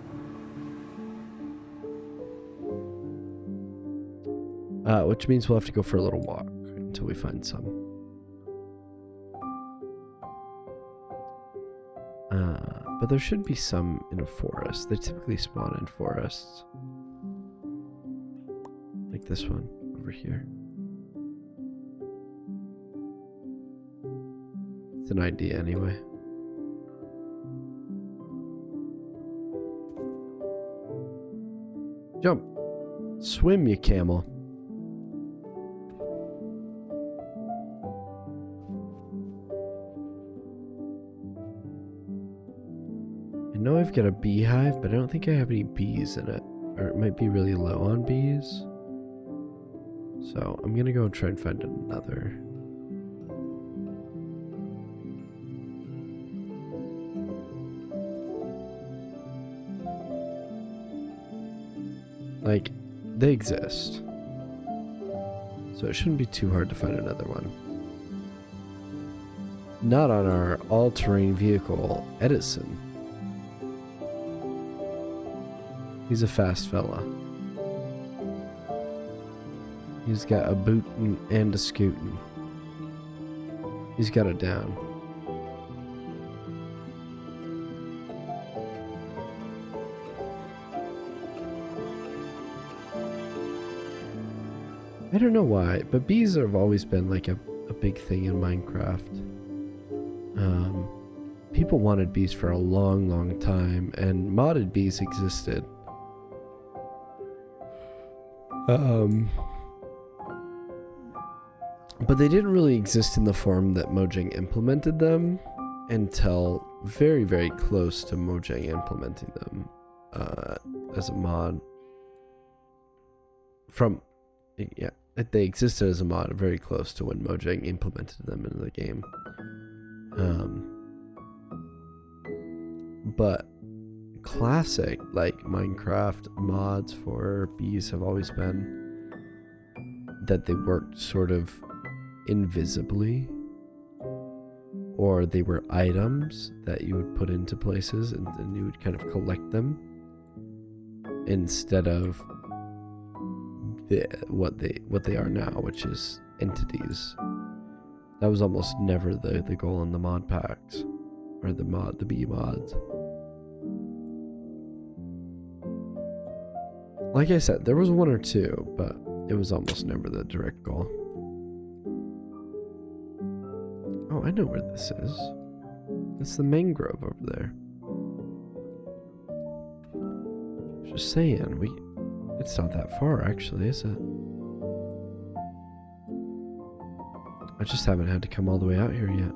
Which means we'll have to go for a little walk until we find some. But there should be some in a forest. They typically spawn in forests. Like this one over here. It's an idea anyway. Jump. Swim, you camel. I know I've got a beehive, but I don't think I have any bees in it. Or it might be really low on bees. So I'm gonna go try and find another. Like, they exist. So it shouldn't be too hard to find another one. Not on our all-terrain vehicle, Edison. He's a fast fella. He's got a bootin' and a scootin'. He's got it down. I don't know why, but bees have always been like a big thing in Minecraft. People wanted bees for a long, long time, and modded bees existed. But they didn't really exist in the form that Mojang implemented them until very, very close to Mojang implementing them as a mod. Yeah, they existed as a mod very close to when Mojang implemented them into the game. But classic, like, Minecraft mods for bees have always been that they worked sort of invisibly, or they were items that you would put into places and then you would kind of collect them instead of what they are now, which is entities. That was almost never the goal in the mod packs or the bee mods. Like I said, there was one or two, but it was almost never the direct goal. Oh, I know where this is. It's the mangrove over there. Just saying, it's not that far actually, is it? I just haven't had to come all the way out here yet.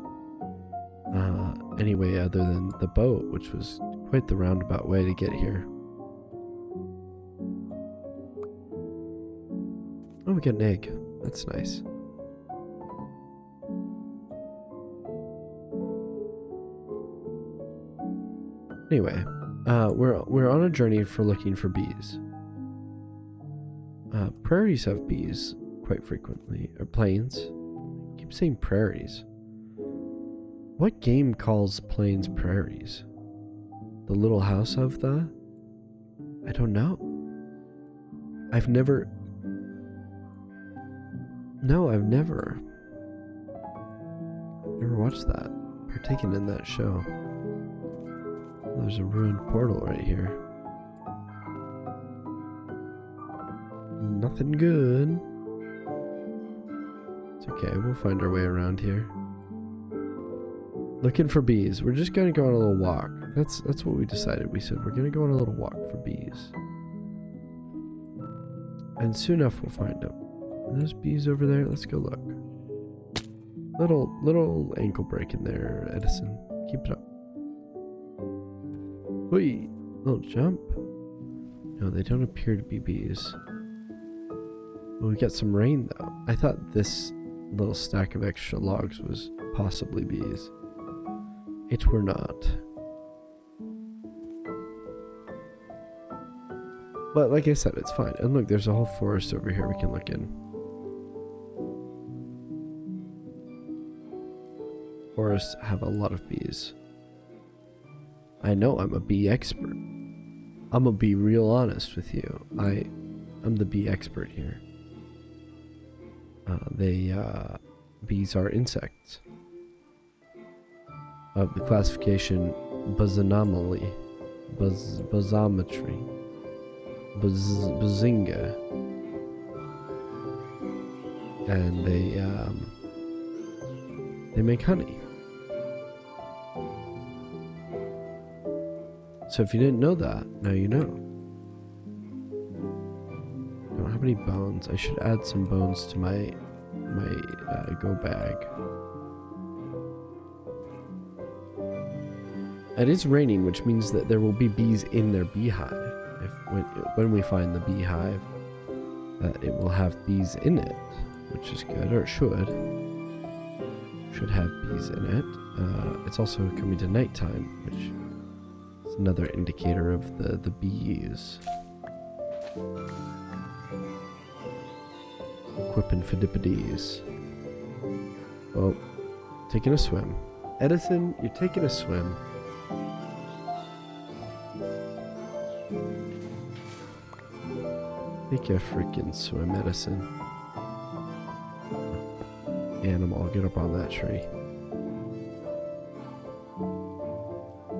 Anyway, other than the boat, which was quite the roundabout way to get here. Oh, we get an egg. That's nice. Anyway, we're on a journey for looking for bees. Prairies have bees quite frequently, or plains. I keep saying prairies. What game calls plains prairies? The Little House of the? I don't know. I've never watched that, partaken in that show. There's a ruined portal right here. Nothing good. It's okay, we'll find our way around here. Looking for bees. We're just gonna go on a little walk. That's what we decided. We said we're gonna go on a little walk for bees. And soon enough we'll find them. There's bees over there. Let's go look. Little ankle break in there, Edison. Keep it up. Whee! Little jump. No, they don't appear to be bees. Well, we got some rain though. I thought this little stack of extra logs was possibly bees. It were not. But like I said, it's fine. And look, there's a whole forest over here we can look in. Forests have a lot of bees. I know I'm a bee expert. I'm gonna be real honest with you. I'm the bee expert here. Bees are insects of the classification Buzzonomaly. Buzzometry. Bazinga. And they make honey. So if you didn't know that, now you know. I don't have any bones. I should add some bones to my go bag. It is raining, which means that there will be bees in their beehive. When we find the beehive, it will have bees in it, which is good, or it should. Should have bees in it. It's also coming to nighttime, which is another indicator of the bees. Equipping Fidipides. Well, taking a swim. Edison, you're taking a swim. Take a freaking swim, Edison. Animal, get up on that tree.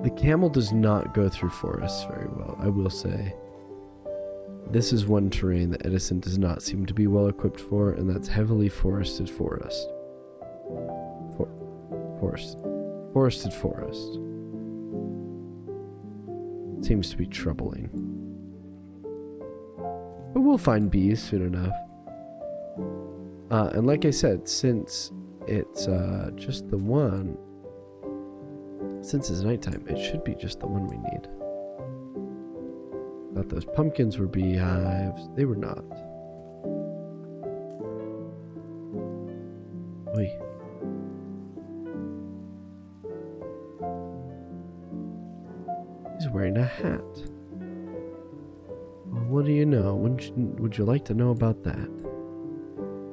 The camel does not go through forests very well, I will say. This is one terrain that Edison does not seem to be well equipped for, and that's heavily forested forest. Forested forest. Seems to be troubling. But we'll find bees soon enough. And like I said, since it's just the one, since it's nighttime, it should be just the one we need. Thought those pumpkins were beehives. They were not. Oi. He's wearing a hat. Well, what do you know? Would you like to know about that?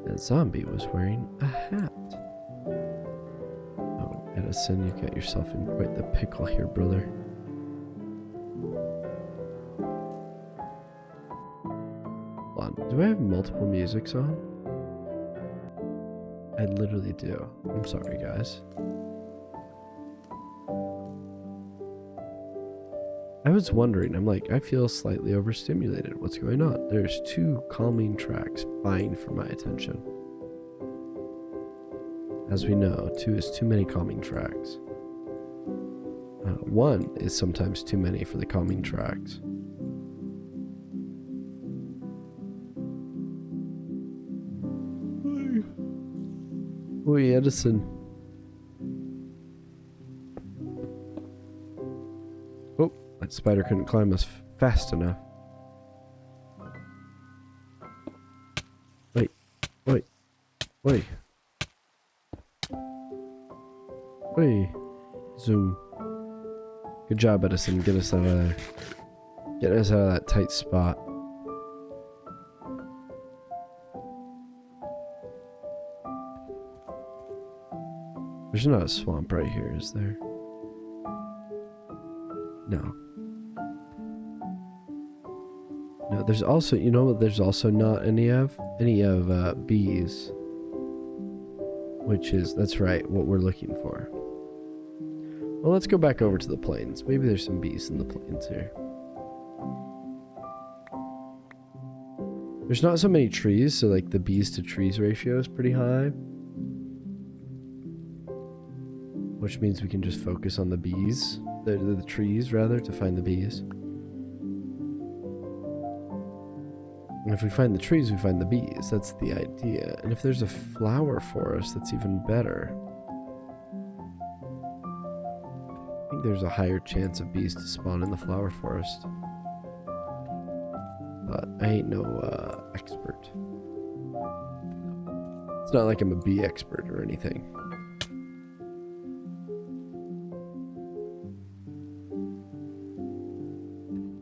That zombie was wearing a hat. Oh, Edison, you got yourself in quite the pickle here, brother. Hold on. Do I have multiple musics on? I literally do. I'm sorry, guys. I was wondering, I'm like, I feel slightly overstimulated. What's going on? There's 2 calming tracks vying for my attention. As we know, 2 is too many calming tracks. 1 is sometimes too many for the calming tracks. Oi, Edison. Oh, that spider couldn't climb us fast enough. Wait, wait, wait. Wait. Zoom. Good job, Edison. Get us out of there. Get us out of that tight spot. There's not a swamp right here, is there? No. No, there's also, you know what there's also not any of? Any of bees. Which is, that's right, what we're looking for. Well, let's go back over to the plains. Maybe there's some bees in the plains here. There's not so many trees, so like the bees to trees ratio is pretty high. Which means we can just focus on the bees. The trees, rather, to find the bees. And if we find the trees, we find the bees. That's the idea. And if there's a flower forest, that's even better. I think there's a higher chance of bees to spawn in the flower forest. But I ain't no expert. It's not like I'm a bee expert or anything.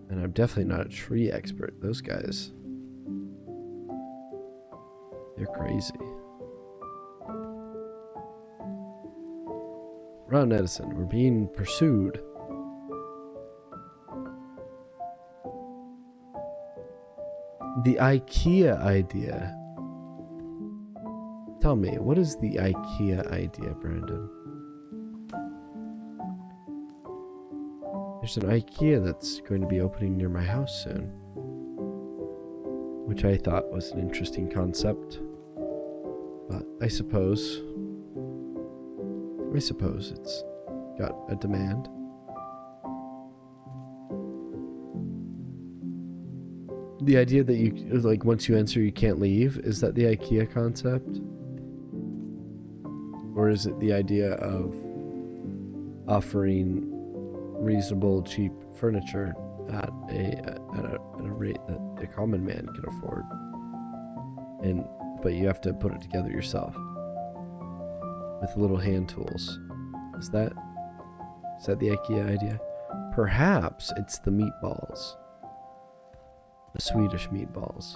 And I'm definitely not a tree expert. Those guys, they're crazy. Run, Edison. We're being pursued. The IKEA idea. Tell me, what is the IKEA idea, Brandon? There's an IKEA that's going to be opening near my house soon, which I thought was an interesting concept. But I suppose it's got a demand. The idea that you, like, once you enter you can't leave, is that the IKEA concept? Or is it the idea of offering reasonable, cheap furniture at a rate that the common man can afford, but you have to put it together yourself with little hand tools? Is that the IKEA idea? Perhaps it's the meatballs, the Swedish meatballs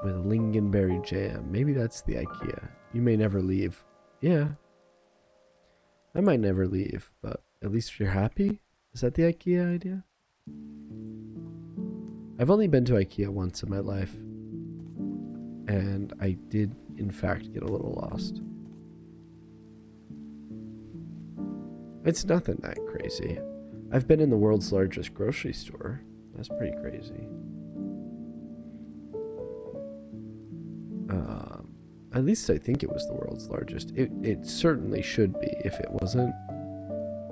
with lingonberry jam. Maybe that's the IKEA. You may never leave. Yeah, I might never leave, but at least you're happy. Is that the IKEA idea? I've only been to IKEA once in my life, and I did, in fact, get a little lost. It's nothing that crazy. I've been in the world's largest grocery store. That's pretty crazy. At least I think it was the world's largest. It certainly should be if it wasn't.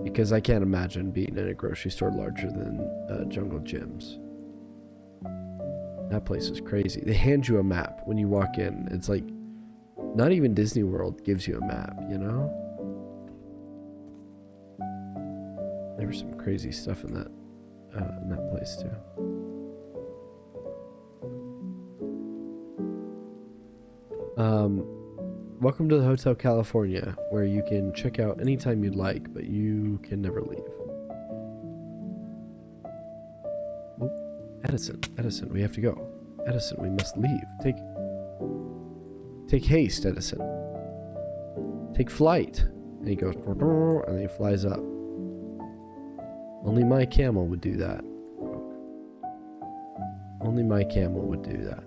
Because I can't imagine being in a grocery store larger than Jungle Jim's. That place is crazy. They hand you a map when you walk in. It's like, not even Disney World gives you a map, you know? There was some crazy stuff in that place too. Welcome to the Hotel California, where you can check out anytime you'd like, but you can never leave. Oh, Edison, we have to go. Edison, we must leave. Take haste, Edison. Take flight. And he goes, and then he flies up. Only my camel would do that. Only my camel would do that.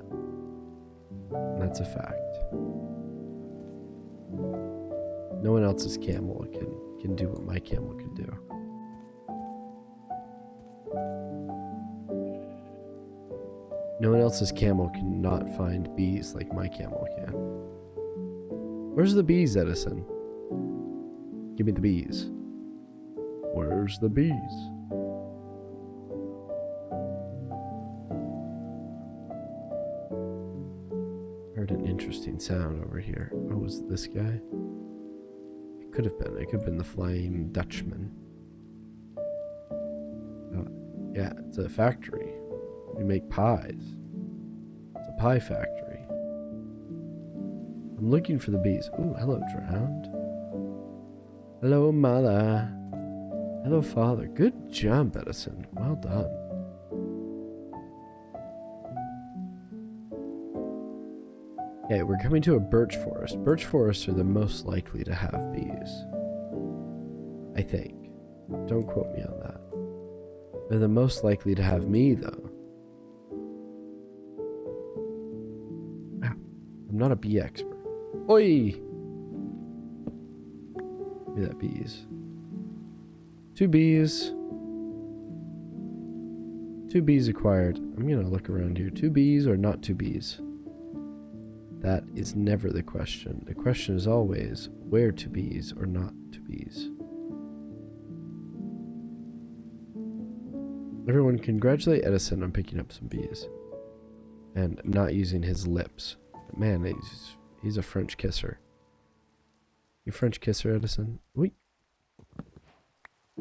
And that's a fact. No one else's camel can do what my camel can do. No one else's camel cannot find bees like my camel can. Where's the bees, Edison? Give me the bees. Where's the bees? Heard an interesting sound over here. Oh, was it this guy? It could have been the Flying Dutchman. Yeah, it's a factory. We make pies. It's a pie factory. I'm looking for the bees. Ooh, hello, Drowned. Hello, Mother. Hello, Father. Good job, Edison. Well done. Okay, we're coming to a birch forest. Birch forests are the most likely to have bees. I think. Don't quote me on that. They're the most likely to have me, though. Wow. I'm not a bee expert. Oi! Give me that bees. 2 bees. 2 bees acquired. I'm gonna look around here. 2 bees or not 2 bees? That is never the question. The question is always where 2 bees or not 2 bees. Everyone congratulate Edison on picking up some bees and not using his lips. Man, he's a French kisser. You French kisser, Edison? Oi.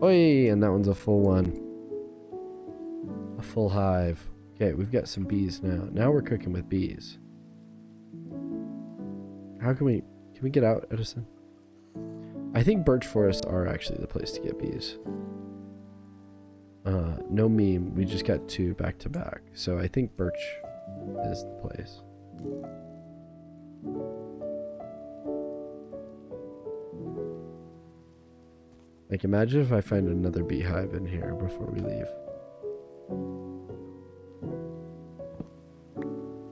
Oi, and that one's a full one. A full hive. Okay, we've got some bees now. Now we're cooking with bees. How can we get out, Edison? I think birch forests are actually the place to get bees. No meme, we just got 2 back to back. So I think birch is the place. Like, imagine if I find another beehive in here before we leave.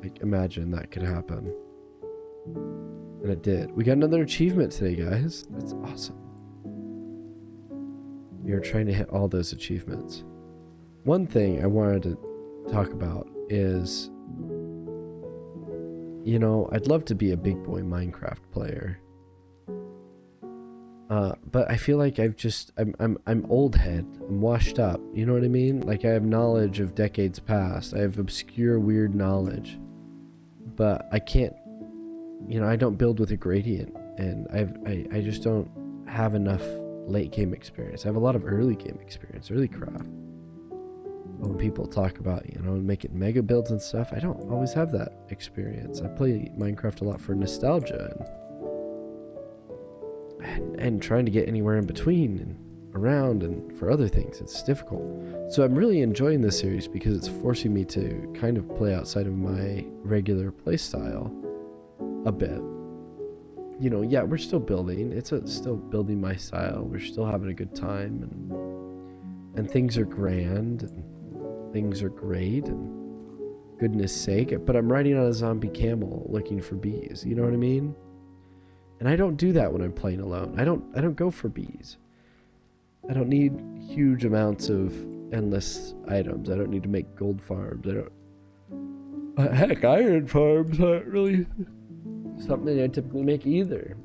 Like, imagine that could happen. And it did. We got another achievement today, guys. That's awesome. We are trying to hit all those achievements. one thing I wanted to talk about is, you know, I'd love to be a big boy Minecraft player. But I feel like I'm old head. I'm washed up. You know what I mean? Like, I have knowledge of decades past. I have obscure, weird knowledge. But I can't, you know, I don't build with a gradient, and I just don't have enough late game experience. I have a lot of early game experience, early craft. When people talk about, you know, making mega builds and stuff, I don't always have that experience. I play Minecraft a lot for nostalgia and trying to get anywhere in between and around, and for other things it's difficult. So I'm really enjoying this series because it's forcing me to kind of play outside of my regular play style a bit. You know, yeah, we're still building. It's still building my style. We're still having a good time, and things are grand, and things are great, and goodness sake. But I'm riding on a zombie camel looking for bees. You know what I mean? And I don't do that when I'm playing alone. I don't go for bees. I don't need huge amounts of endless items. I don't need to make gold farms. Heck, iron farms aren't really something I typically make either.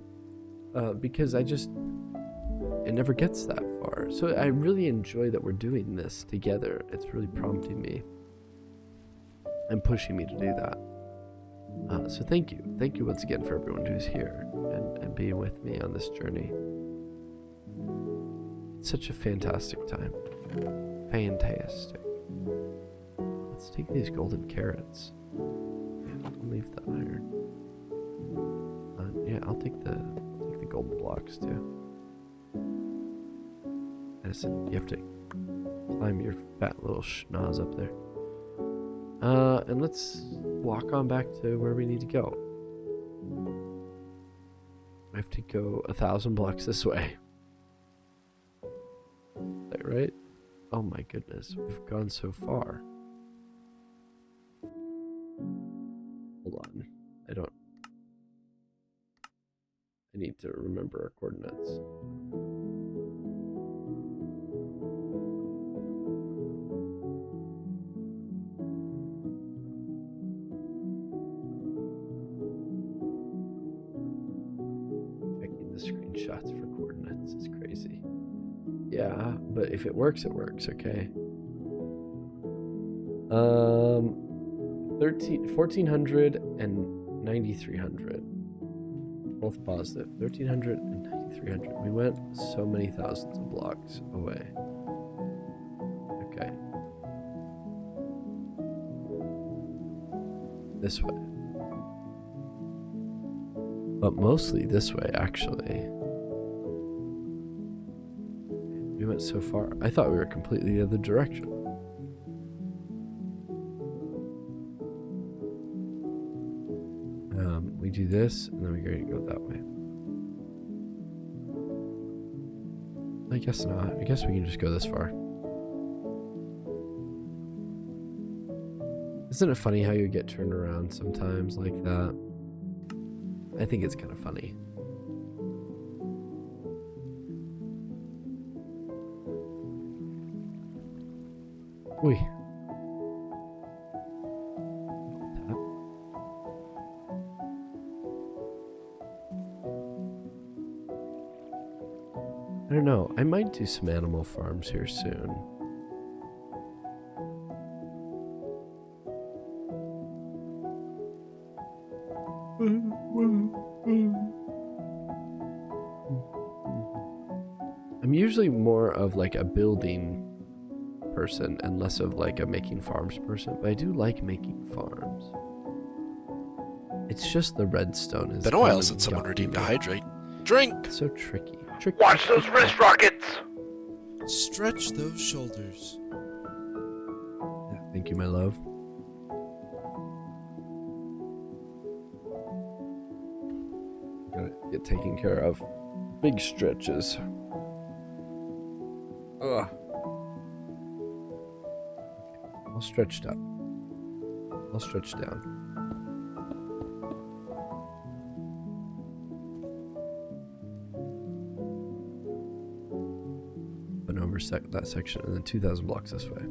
Because it never gets that far. So I really enjoy that we're doing this together. It's really prompting me and pushing me to do that. So thank you. Thank you once again for everyone who's here and being with me on this journey. It's such a fantastic time. Fantastic. Let's take these golden carrots. Yeah, I'll leave the iron. Yeah, I'll take the golden blocks too. Edison, you have to climb your fat little schnoz up there. And let's walk on back to where we need to go. I have to go 1,000 blocks this way. Is that right? Oh my goodness, we've gone so far. Hold on. I need to remember our coordinates. Checking the screenshots for coordinates is crazy. Yeah, but if it works, it works, okay? 1400 and 9300. Both positive. 1300 and 9300. We went so many thousands of blocks away. Okay. This way. But mostly this way, actually. We went so far. I thought we were completely the other direction. We do this, and then we're going to go that way. I guess not. I guess we can just go this far. Isn't it funny how you get turned around sometimes like that? I think it's kind of funny. Oi. I don't know. I might do some animal farms here soon. I'm usually more of like a building person and less of like a making farms person, but I do like making farms. It's just the redstone is. Been a while since someone redeemed a hydrate. Drink! It's so tricky. Watch those wrist rockets! Stretch those shoulders. Yeah, thank you, my love. Gotta get taken care of. Big stretches. Ugh. All stretched up. All stretched down. Over that section, and then 2,000 blocks this way.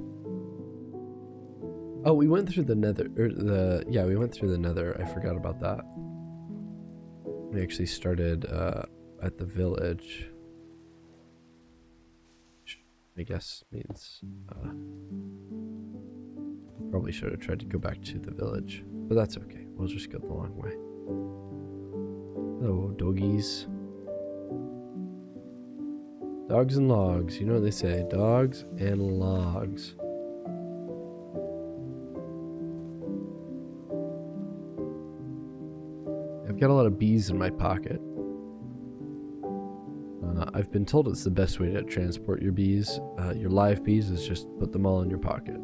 Oh, we went through the nether, yeah, we went through the nether. I forgot about that. We actually started at the village. Which I guess means probably should have tried to go back to the village, but that's okay. We'll just go the long way. Hello, doggies. Dogs and logs. You know what they say. Dogs and logs. I've got a lot of bees in my pocket. I've been told it's the best way to transport your bees. Your live bees is just put them all in your pocket.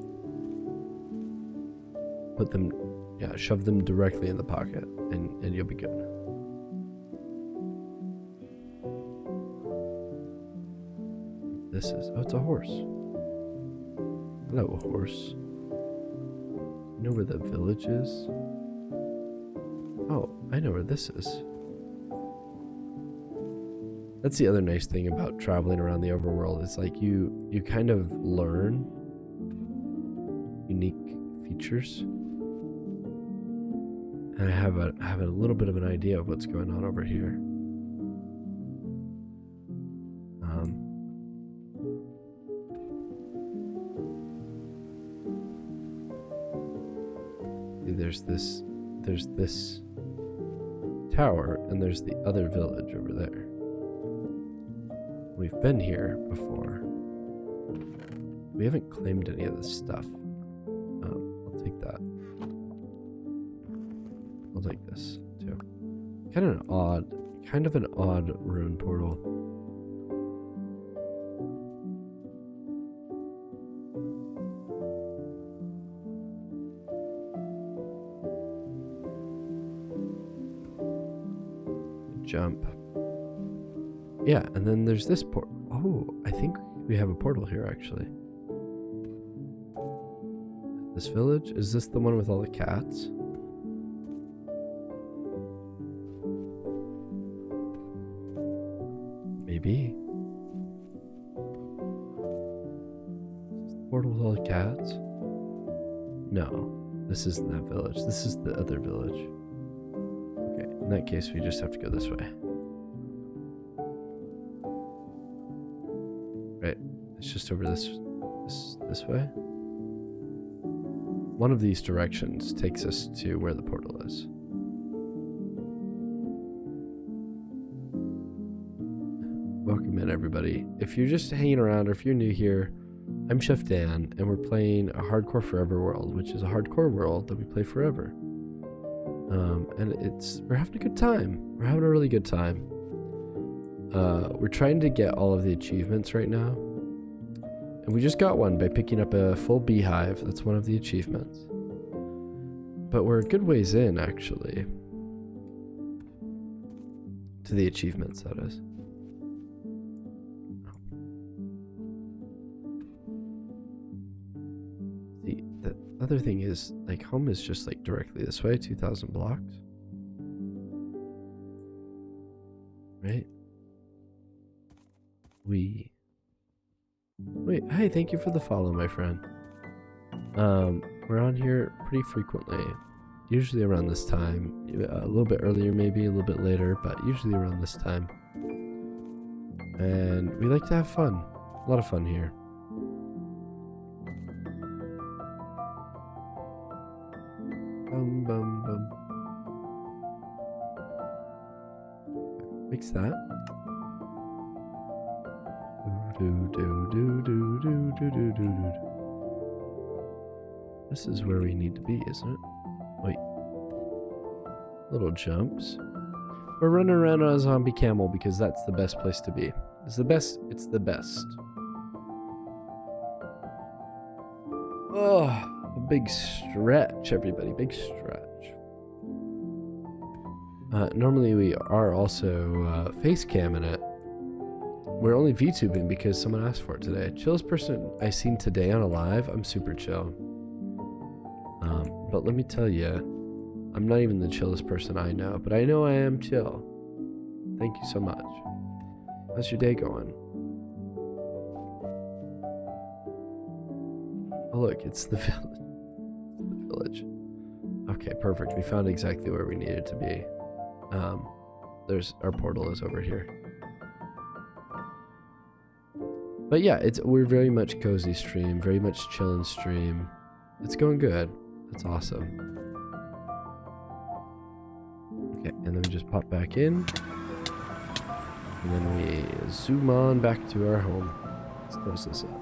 Put them, yeah, shove them directly in the pocket and you'll be good. This is, oh, it's a horse. Hello, horse. You know where the village is? Oh, I know where this is. That's the other nice thing about traveling around the overworld. Is like you kind of learn unique features. And I have a little bit of an idea of what's going on over here. There's this tower, and there's the other village over there. We've been here before. We haven't claimed any of this stuff. I'll take that. I'll take this too. Kind of an odd rune portal. Jump. Yeah, and then there's this port. Oh, I think we have a portal here actually. This village? Is this the one with all the cats? Maybe. Is this the portal with all the cats? No, this isn't that village. This is the other village. Okay, in that case, we just have to go this way. Right, it's just over this way. One of these directions takes us to where the portal is. Welcome in, everybody. If you're just hanging around or if you're new here, I'm Chef Dan, and we're playing a Hardcore Forever world, which is a hardcore world that we play forever. And we're having a good time. We're having a really good time. We're trying to get all of the achievements right now. And we just got one by picking up a full beehive. That's one of the achievements. But we're a good ways in, actually. To the achievements, that is. The other thing is, like, home is just, like, directly this way, 2,000 blocks. Right? Wait, hey, thank you for the follow, my friend. We're on here pretty frequently. Usually around this time. A little bit earlier, maybe, a little bit later, but usually around this time. And we like to have fun. A lot of fun here. Bum, bum, bum. Fix that. This is where we need to be, isn't it? Wait. Little jumps. We're running around on a zombie camel because that's the best place to be. It's the best. It's the best. Oh, a big stretch, everybody. Big stretch. Normally we are also face camming it. We're only VTubing because someone asked for it today. Chillest person I seen today on a live. I'm super chill. But let me tell you, I'm not even the chillest person I know, but I know I am chill. Thank you so much. How's your day going? Oh look, it's the village. village. Okay, perfect. We found exactly where we needed to be. There's our portal is over here. But yeah, we're very much cozy stream, very much chillin' stream. It's going good. That's awesome. Okay, and then we just pop back in. And then we zoom on back to our home. Let's close this up.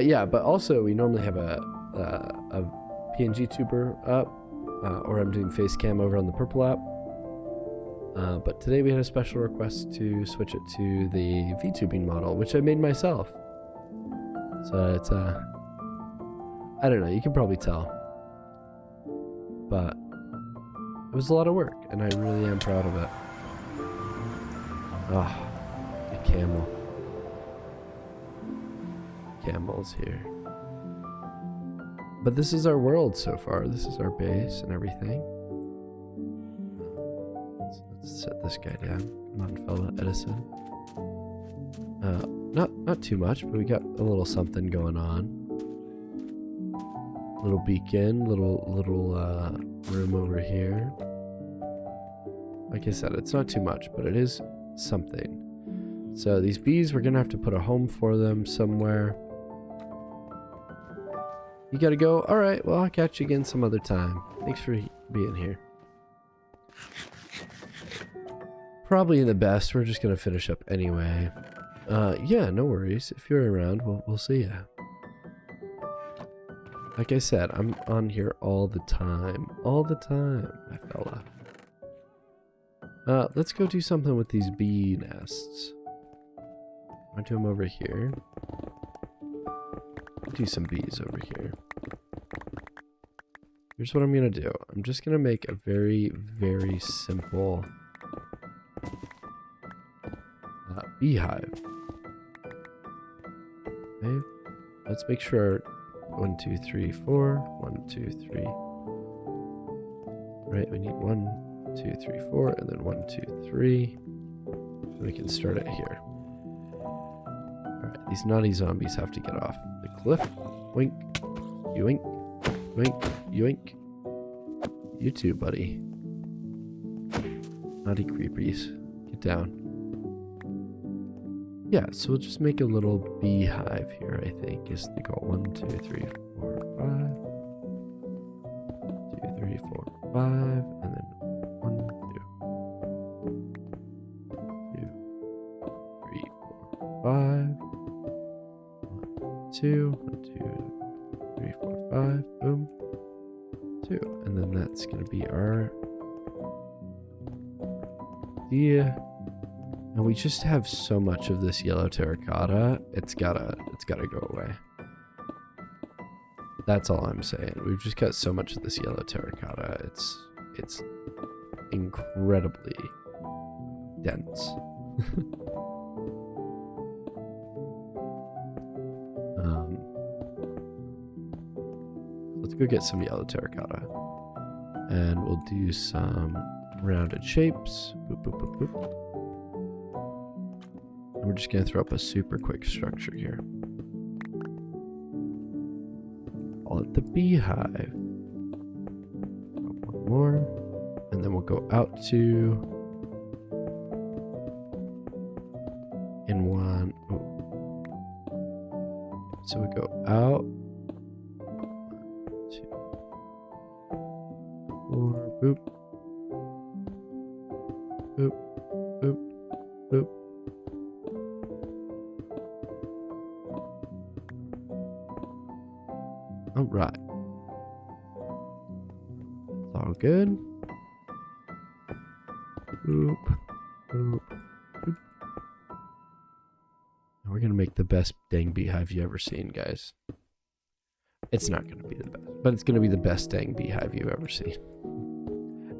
Yeah, but also we normally have a PNG tuber up, or I'm doing face cam over on the purple app. But today we had a special request to switch it to the VTubing model, which I made myself. So it's I don't know, you can probably tell. But it was a lot of work, and I really am proud of it. Ah, the camel. Camel's here. But this is our world so far. This is our base and everything. Let's set this guy down. Come on, fella, Edison. Not too much, but we got a little something going on. Little beacon, little room over here. Like I said, it's not too much, but it is something. So these bees, we're gonna have to put a home for them somewhere. You gotta go? Alright, well, I'll catch you again some other time. Thanks for being here. Probably in the best. We're just gonna finish up anyway. Yeah, no worries. If you're around, we'll see ya. Like I said, I'm on here all the time. All the time, my fella. Let's go do something with these bee nests. I'll do them over here. Do some bees over here. Here's what I'm gonna do. I'm just gonna make a very, very simple beehive. Okay. Let's make sure 1, 2, 3, 4. 1, 2, 3. Right, we need 1, 2, 3, 4, and then 1, 2, 3. We can start it here. Alright, these naughty zombies have to get off the cliff. Wink. Yoink. Yoink. Yoink. You too, buddy. Naughty creepies. Get down. Yeah, so we'll just make a little beehive here, I think, is the goal. 1, 2, 3, 4, 5. 2, 3, 4, 5. And then 1, 2. 2, 3, 4, 5. 1, 2. 1, 2, 3, 4, 5. Boom. 2. And then that's going to be our idea. And we just have so much of this yellow terracotta, it's gotta go away. That's all I'm saying. We've just got so much of this yellow terracotta. It's incredibly dense. Let's go get some yellow terracotta. And we'll do some rounded shapes. Boop, boop, boop, boop. We're just going to throw up a super quick structure here. Call it the beehive. One more. And then we'll go out to... in one... Oh. So we go out. 1, 2, 4. Boop. Boop. Boop. Boop. All right. It's all good. Boop, boop, boop. Now we're gonna make the best dang beehive you ever seen, guys. It's not gonna be the best, but it's gonna be the best dang beehive you ever seen.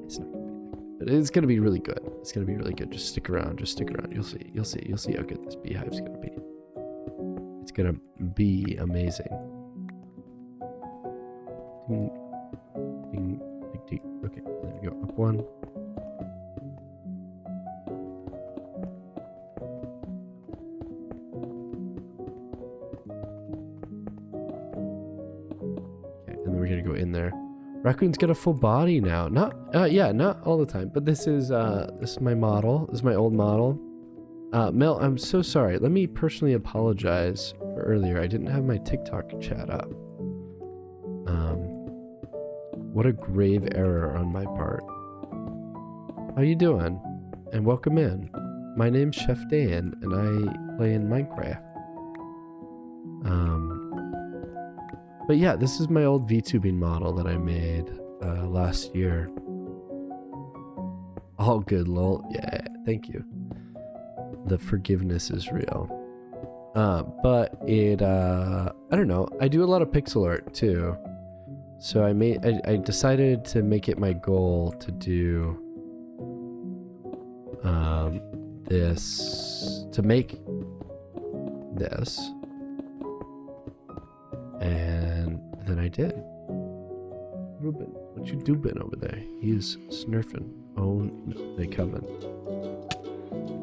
It's not gonna be that good, but it's gonna be really good. It's gonna be really good. Just stick around. Just stick around. You'll see. You'll see. You'll see how good this beehive's gonna be. It's gonna be amazing. Ding, ding, ding, ding. Okay, there we go. Up 1. we gonna go in there? Raccoon's got a full body now. Yeah, not all the time, but this is my model. This is my old model. Mel, I'm so sorry. Let me personally apologize for earlier. I didn't have my TikTok chat up. What a grave error on my part. How you doing? And welcome in. My name's Chef Dan, and I play in Minecraft. But yeah, this is my old VTubing model that I made last year. All good, lol. Yeah, thank you. The forgiveness is real. But it, I don't know. I do a lot of pixel art too. So I decided to make it my goal to do to make this. And then I did. Ruben, what you doing over there? He's snurfing. Oh, no, they coming.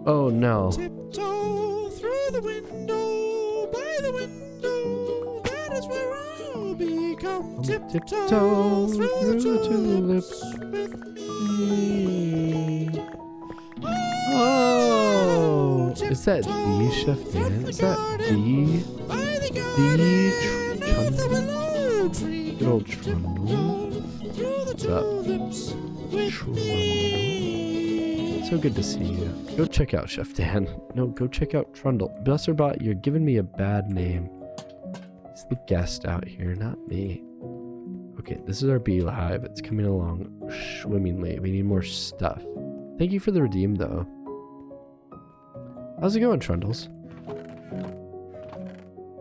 Oh no. Tiptoe through the window, by the window, that is where I'll become. Tiptoe through the tulips with me. Oh, is that the Chef Dan? Is that the good old Trundle? What's up? Trundle. So good to see you. Go check out Chef Dan. No, go check out Trundle. Busserbot, you're giving me a bad name. It's the guest out here, not me. Okay, this is our beehive. It's coming along swimmingly. We need more stuff. Thank you for the redeem, though. How's it going, Trundles?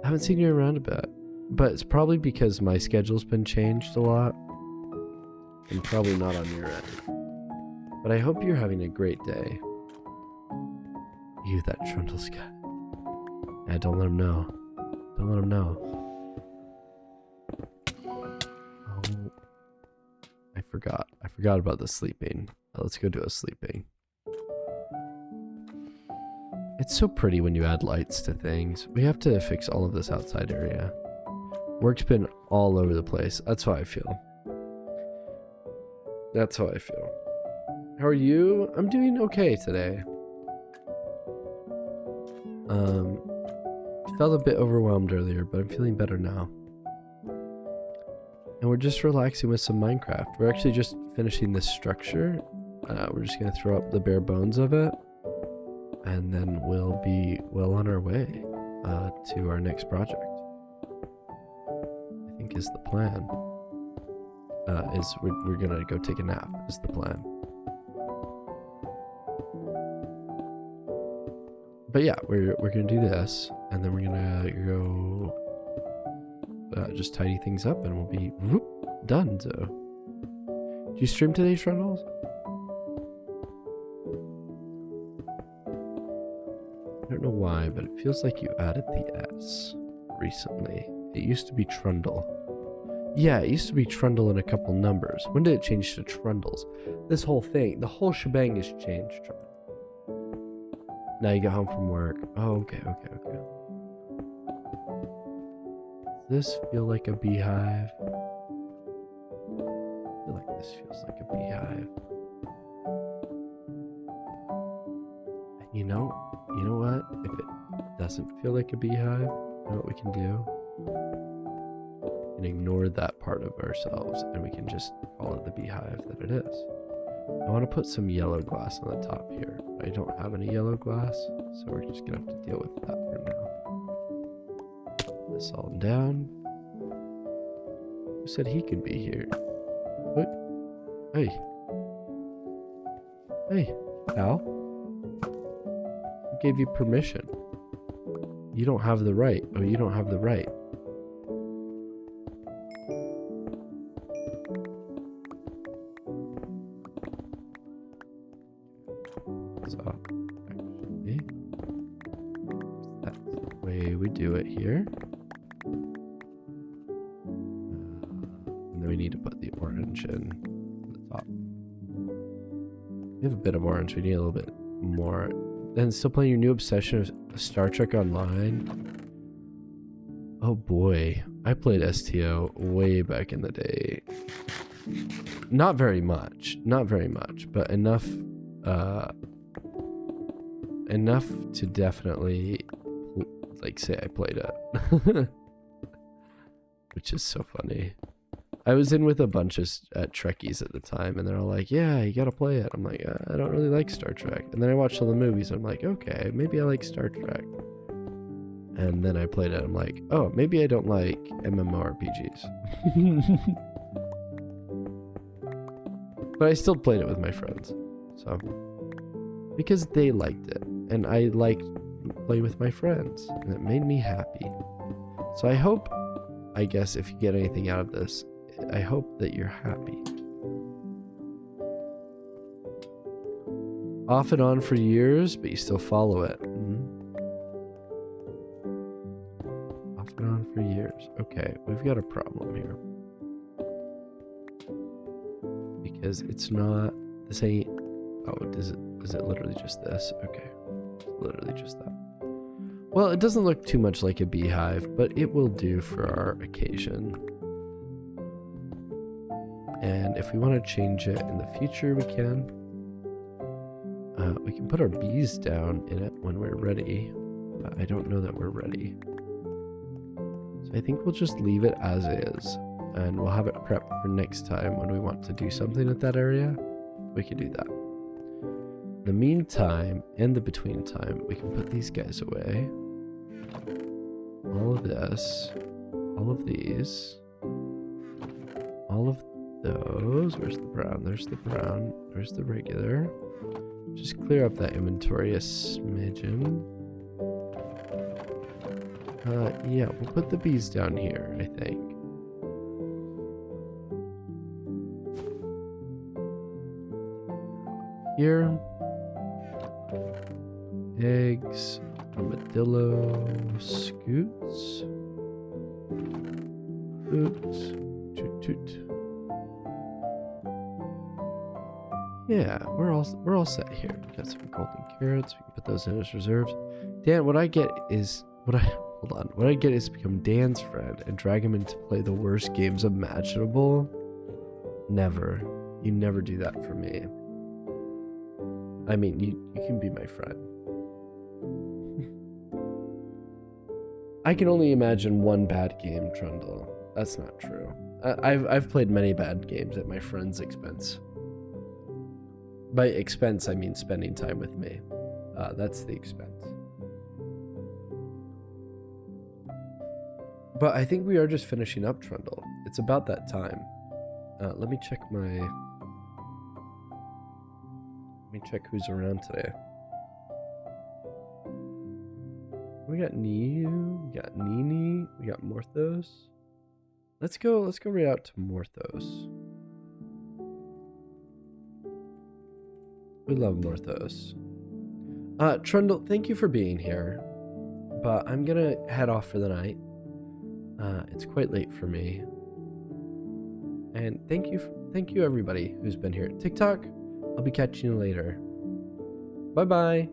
I haven't seen you around a bit, but it's probably because my schedule's been changed a lot, and probably not on your end. But I hope you're having a great day. You, that Trundles guy. Yeah, don't let him know. Don't let him know. Oh, I forgot. I forgot about the sleeping. Let's go do a sleeping. It's so pretty when you add lights to things. We have to fix all of this outside area. Work's been all over the place. That's how I feel. That's how I feel. How are you? I'm doing okay today. Felt a bit overwhelmed earlier, but I'm feeling better now. And we're just relaxing with some Minecraft. We're actually just finishing this structure. We're just gonna throw up the bare bones of it, and then we'll be well on our way to our next project. I think is the plan. Is we're gonna go take a nap is the plan. But yeah, we're gonna do this, and then we're gonna go just tidy things up, and we'll be whoop, done. So, do you stream today, Trundles? I don't know why, but it feels like you added the S recently. It used to be Trundle. Yeah, it used to be Trundle in a couple numbers. When did it change to Trundles? This whole thing, the whole shebang has changed. Now you get home from work. Oh, okay. Does this feel like a beehive? I feel like this feels like a beehive. You know what? If it doesn't feel like a beehive, you know what we can do? We can ignore that part of ourselves, and we can just call it the beehive that it is. I want to put some yellow glass on the top here. I don't have any yellow glass, so we're just gonna have to deal with that for now. This all down. Who said he could be here? What? Hey, Al. Who gave you permission? You don't have the right. Oh, you don't have the right. So, actually, that's the way we do it here. And then we need to put the orange in the top. We have a bit of orange. We need a little bit more. Then still playing your new obsession of Star Trek Online. Oh boy, I played STO way back in the day. Not very much, but enough enough to definitely like say I played it. Which is so funny. I was in with a bunch of Trekkies at the time, and they're all like, yeah, you gotta play it. I'm like, I don't really like Star Trek. And then I watched all the movies, and I'm like, okay, maybe I like Star Trek. And then I played it, I'm like, oh, maybe I don't like MMORPGs. But I still played it with my friends. So, because they liked it, and I liked play with my friends, and it made me happy. So I hope, I guess, if you get anything out of this, I hope that you're happy. Off and on for years, but you still follow it. Off and on for years. Okay, we've got a problem here. Because it's not, this ain't, oh, is it literally just this? Okay, it's literally just that. Well, it doesn't look too much like a beehive, but it will do for our occasion. And if we want to change it in the future, we can. We can put our bees down in it when we're ready, but I don't know that we're ready. So I think we'll just leave it as is, and we'll have it prepped for next time when we want to do something at that area. We can do that. In the meantime, and the between time, we can put these guys away. All of this, all of these, all of those. Where's the brown? There's the brown. There's the regular. Just clear up that inventory a smidgen. Yeah, we'll put the bees down here, I think. Here. Eggs. Armadillo. Scoots. Oops. Toot toot. Yeah, we're all set here. Got some golden carrots. We can put those in as reserves. Dan, what I get is what I get is become Dan's friend and drag him in to play the worst games imaginable. Never. You never do that for me. I mean, you can be my friend. I can only imagine one bad game, Trundle. That's not true. I've played many bad games at my friend's expense. By expense, I mean spending time with me. That's the expense. But I think we are just finishing up, Trundle. It's about that time. Let me check who's around today. We got Niu, we got Nini, we got Morthos. Let's go right out to Morthos. We love Morthos. Trundle, thank you for being here. But I'm gonna head off for the night. It's quite late for me. And thank you everybody who's been here. TikTok, I'll be catching you later. Bye bye.